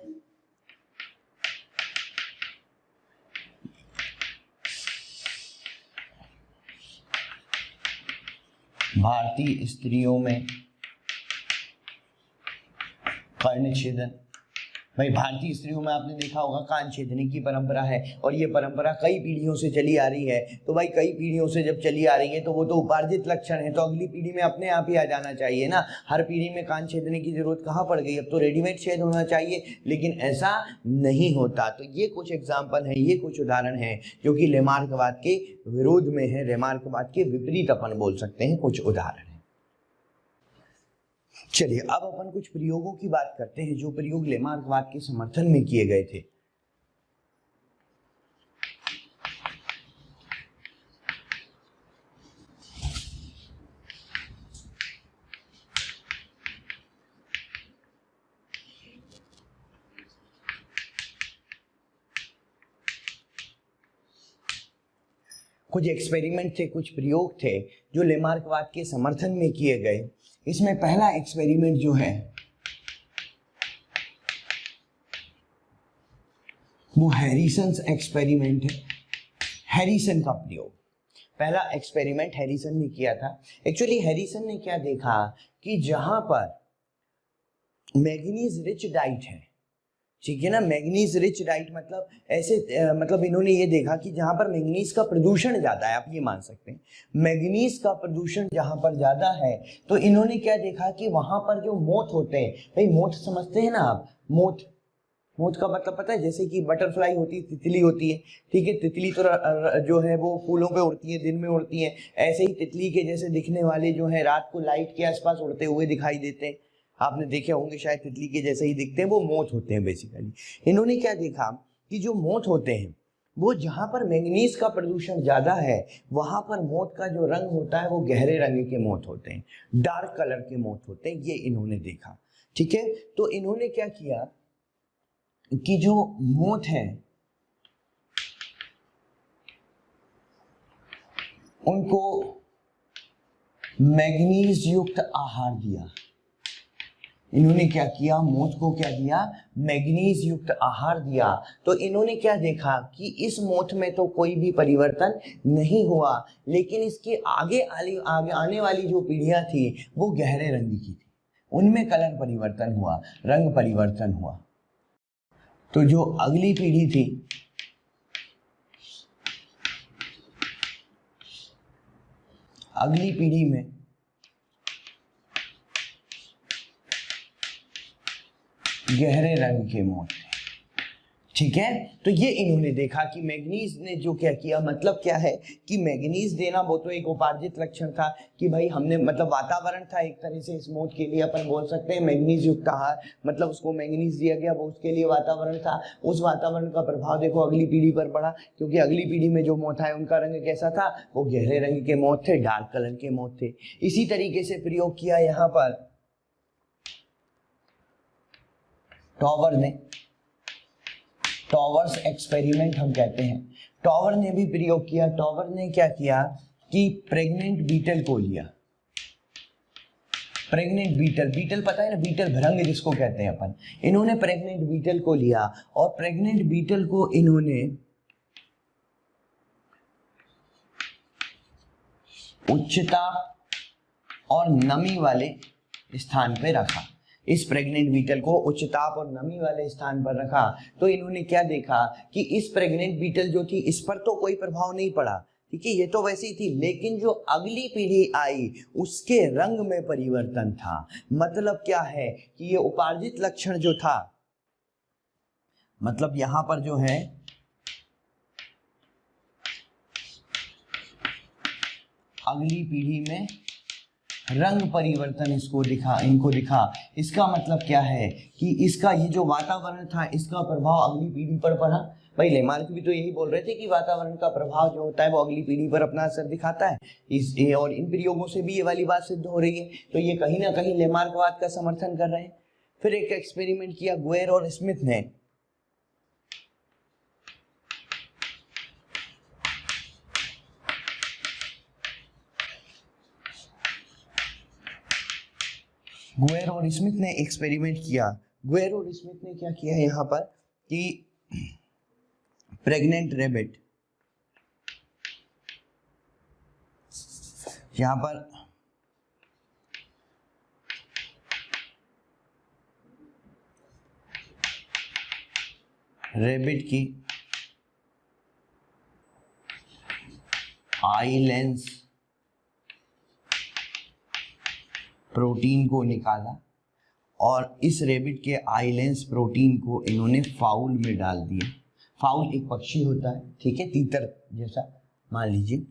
भारतीय स्त्रियों में कर्ण छेदन। भाई भारतीय स्त्रियों में आपने देखा होगा कान छेदने की परंपरा है, और ये परंपरा कई पीढ़ियों से चली आ रही है। तो भाई कई पीढ़ियों से जब चली आ रही है तो वो तो उपार्जित लक्षण है, तो अगली पीढ़ी में अपने आप ही आ जाना चाहिए ना। हर पीढ़ी में कान छेदने की जरूरत कहाँ पड़ गई, अब तो रेडीमेड छेद होना चाहिए, लेकिन ऐसा नहीं होता। तो ये कुछ एग्जाम्पल है, ये कुछ उदाहरण है जो कि लेमार्कवाद के विरोध में है, लेमार्कवाद के विपरीत अपन बोल सकते हैं, कुछ उदाहरण है। चलिए अब अपन कुछ प्रयोगों की बात करते हैं जो प्रयोग लेमार्कवाद के समर्थन में किए गए थे। कुछ एक्सपेरिमेंट थे, कुछ प्रयोग थे जो लेमार्कवाद के समर्थन में किए गए। इसमें पहला एक्सपेरिमेंट जो है वो हैरिसन्स एक्सपेरिमेंट है, हैरिसन का प्रयोग। पहला एक्सपेरिमेंट हैरिसन ने किया था। एक्चुअली हैरिसन ने क्या देखा कि जहां पर मैग्नीज रिच डाइट है, ठीक है ना, मैग्नीज रिच डाइट मतलब ऐसे मतलब इन्होंने ये देखा कि जहां पर मैग्नीज का प्रदूषण ज्यादा है, आप ये मान सकते हैं मैग्नीज का प्रदूषण जहां पर ज्यादा है, तो इन्होंने क्या देखा कि वहां पर जो मोथ होते हैं, भाई मोथ समझते हैं ना आप, मोथ का मतलब पता है, जैसे कि बटरफ्लाई होती है, तितली होती है, ठीक है, तितली तो जो है वो फूलों पे उड़ती है, दिन में उड़ती है, ऐसे ही तितली के जैसे दिखने वाले जो है रात को लाइट के आसपास उड़ते हुए दिखाई देते हैं, आपने देखे होंगे शायद, तितली के जैसे ही दिखते हैं, वो मोथ होते हैं बेसिकली। इन्होंने क्या देखा कि जो मोथ होते हैं वो जहां पर मैंगनीज का प्रदूषण ज्यादा है वहां पर मोथ का जो रंग होता है वो गहरे रंग के मोथ होते हैं, डार्क कलर के मोथ होते हैं, ये इन्होंने देखा। ठीक है, तो इन्होंने क्या किया कि जो मोथ है उनको मैग्नीज युक्त आहार दिया। इन्होंने क्या किया, मोथ को क्या दिया, मैग्नीज युक्त आहार दिया। तो इन्होंने क्या देखा कि इस मोथ में तो कोई भी परिवर्तन नहीं हुआ, लेकिन इसके आगे आने वाली जो पीढ़ियां थी वो गहरे रंग की थी, उनमें कलर परिवर्तन हुआ, रंग परिवर्तन हुआ। तो जो अगली पीढ़ी थी अगली पीढ़ी में गहरे रंग के मोथ थे। ठीक है। तो ये इन्होंने देखा कि मैग्नीज ने जो क्या किया, मतलब क्या है कि मैग्नीज देना वो तो एक उपार्जित लक्षण था कि भाई हमने मतलब वातावरण था एक तरह से स्मूथ के लिए अपन बोल सकते हैं मैग्नीज युक्त आहार, मतलब उसको मैग्नीज दिया गया वो उसके लिए वातावरण था। उस वातावरण का प्रभाव देखो अगली पीढ़ी पर पड़ा, क्योंकि अगली पीढ़ी में जो मोथ आए उनका रंग कैसा था, वो गहरे रंग के मोथ थे, डार्क कलर के मोथ थे। इसी तरीके से प्रयोग किया यहाँ पर टॉवर ने, टॉवर्स एक्सपेरिमेंट हम कहते हैं। टॉवर ने भी प्रयोग किया। टॉवर ने क्या किया कि प्रेग्नेंट बीटल को लिया, प्रेग्नेंट बीटल, बीटल पता है ना, बीटल भृंग जिसको कहते हैं अपन, इन्होंने प्रेग्नेंट बीटल को लिया और प्रेग्नेंट बीटल को इन्होंने उच्चता और नमी वाले स्थान पे रखा। इस प्रेग्नेंट बीटल को उच्च ताप और नमी वाले स्थान पर रखा तो इन्होंने क्या देखा कि इस प्रेग्नेंट बीटल जो थी इस पर तो कोई प्रभाव नहीं पड़ा, ठीक है, ये तो वैसी ही थी, लेकिन जो अगली पीढ़ी आई उसके रंग में परिवर्तन था। मतलब क्या है कि ये उपार्जित लक्षण जो था, मतलब यहां पर जो है अगली पीढ़ी में रंग परिवर्तन इसको दिखा, इनको दिखा। इसका मतलब क्या है कि इसका ये जो वातावरण था इसका प्रभाव अगली पीढ़ी पर पड़ा। भाई लेमार्क भी तो यही बोल रहे थे कि वातावरण का प्रभाव जो होता है वो अगली पीढ़ी पर अपना असर दिखाता है। और इन प्रयोगों से भी ये वाली बात सिद्ध हो रही है, तो ये कहीं ना कहीं लेमार्कवाद का समर्थन कर रहे हैं। फिर एक एक्सपेरिमेंट किया गुएर और स्मिथ ने। गुएर और स्मिथ ने एक्सपेरिमेंट किया। गुएर और स्मिथ ने क्या किया यहाँ पर कि प्रेग्नेंट रेबिट, यहाँ पर रेबिट की आई लेंस प्रोटीन को निकाला और इस रेबिट के आई लेंस प्रोटीन को इन्होंने फाउल में डाल दिया। फाउल एक पक्षी होता है, ठीक है, तीतर जैसा मान लीजिए।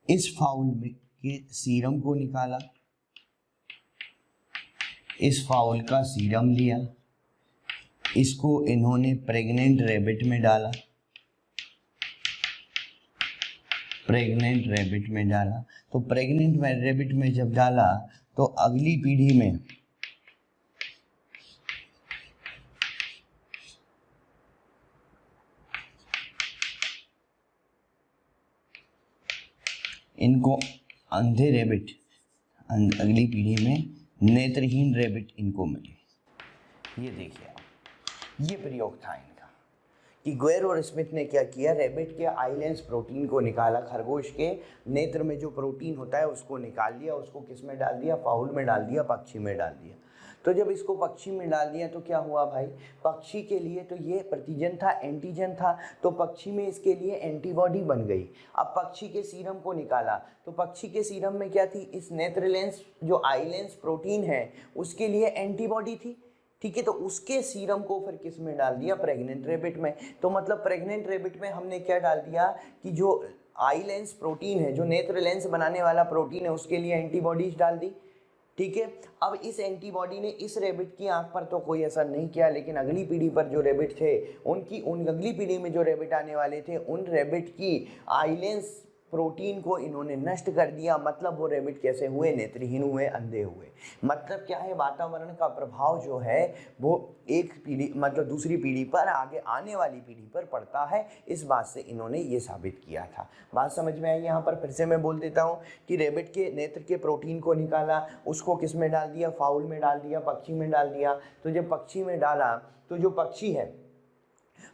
इस फाउल में के सीरम को निकाला, इस फाउल का सीरम लिया, इसको इन्होंने प्रेग्नेंट रेबिट में डाला, प्रेग्नेंट रेबिट में डाला। तो प्रेग्नेंट रेबिट में जब डाला तो अगली पीढ़ी में इनको अंधे रेबिट, अगली पीढ़ी में नेत्रहीन रेबिट इनको मिले। ये देखिए आप, ये प्रयोग था इनका कि गुएर और स्मिथ ने क्या किया, रेबिट के आई लेंस प्रोटीन को निकाला, खरगोश के नेत्र में जो प्रोटीन होता है उसको निकाल लिया, उसको किस में डाल दिया, फाउल में डाल दिया, पक्षी में डाल दिया। तो जब इसको पक्षी में डाल दिया तो क्या हुआ भाई, पक्षी के लिए तो ये प्रतिजन था, एंटीजन था, तो पक्षी में इसके लिए एंटीबॉडी बन गई। अब पक्षी के सीरम को निकाला तो पक्षी के सीरम में क्या थी, इस नेत्र लेंस जो आई लेंस प्रोटीन है उसके लिए एंटीबॉडी थी, ठीक है। तो उसके सीरम को फिर किस में डाल दिया, प्रेग्नेंट रेबिट में। तो मतलब प्रेग्नेंट रेबिट में हमने क्या डाल दिया कि जो आई लेंस प्रोटीन है, जो नेत्र लेंस बनाने वाला प्रोटीन है, उसके लिए एंटीबॉडीज डाल दी, ठीक है। अब इस एंटीबॉडी ने इस रेबिट की आंख पर तो कोई असर नहीं किया, लेकिन अगली पीढ़ी पर जो रेबिट थे उन अगली पीढ़ी में जो रेबिट आने वाले थे उन रेबिट की आई लेंस प्रोटीन को इन्होंने नष्ट कर दिया। मतलब वो रेबिट कैसे हुए, नेत्रहीन हुए, अंधे हुए। मतलब क्या है, वातावरण का प्रभाव जो है वो एक पीढ़ी मतलब दूसरी पीढ़ी पर, आगे आने वाली पीढ़ी पर पड़ता है। इस बात से इन्होंने ये साबित किया था। बात समझ में आई। यहाँ पर फिर से मैं बोल देता हूँ कि रेबिट के नेत्र के प्रोटीन को निकाला, उसको किस में डाल दिया, फाउल में डाल दिया, पक्षी में डाल दिया। तो जब पक्षी में डाला तो जो पक्षी है,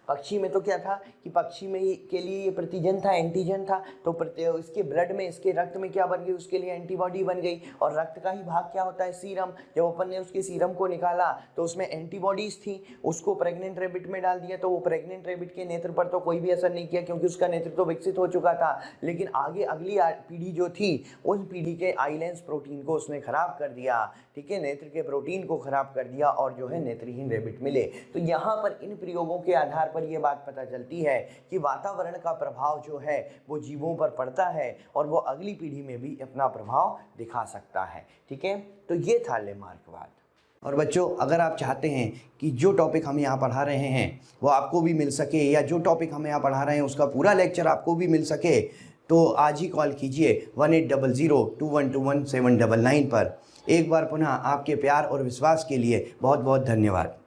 पक्षी में तो क्या था कि पक्षी में के लिए ये प्रतिजन था, एंटीजन था, तो इसके ब्लड में, इसके रक्त में क्या बन गई, उसके लिए एंटीबॉडी बन गई। और रक्त का ही भाग क्या होता है, सीरम। जब अपन ने उसके सीरम को निकाला तो उसमें एंटीबॉडीज थी, उसको प्रेग्नेंट रेबिट में डाल दिया, तो वो प्रेग्नेंट रेबिट के नेत्र पर तो कोई भी असर नहीं किया क्योंकि उसका नेत्र तो विकसित हो चुका था। लेकिन आगे अगली पीढ़ी जो थी उस पीढ़ी के आई लेंस प्रोटीन को उसने खराब कर दिया, ठीक है, नेत्र के प्रोटीन को खराब कर दिया और जो है नेत्रहीन रेबिट मिले। तो यहाँ पर इन प्रयोगों के आधार पर पर यह बात पता चलती है कि वातावरण का प्रभाव जो है वो जीवों पर पड़ता है और वो अगली पीढ़ी में भी अपना प्रभाव दिखा सकता है। ठीक है, तो ये था लेमार्कवाद। और बच्चों, अगर आप चाहते हैं कि जो टॉपिक हम यहाँ पढ़ा रहे हैं वो आपको भी मिल सके, या जो टॉपिक हम यहाँ पढ़ा रहे हैं उसका पूरा लेक्चर आपको भी मिल सके, तो आज ही कॉल कीजिए 1800212179 पर। एक बार पुनः आपके प्यार और विश्वास के लिए बहुत बहुत धन्यवाद।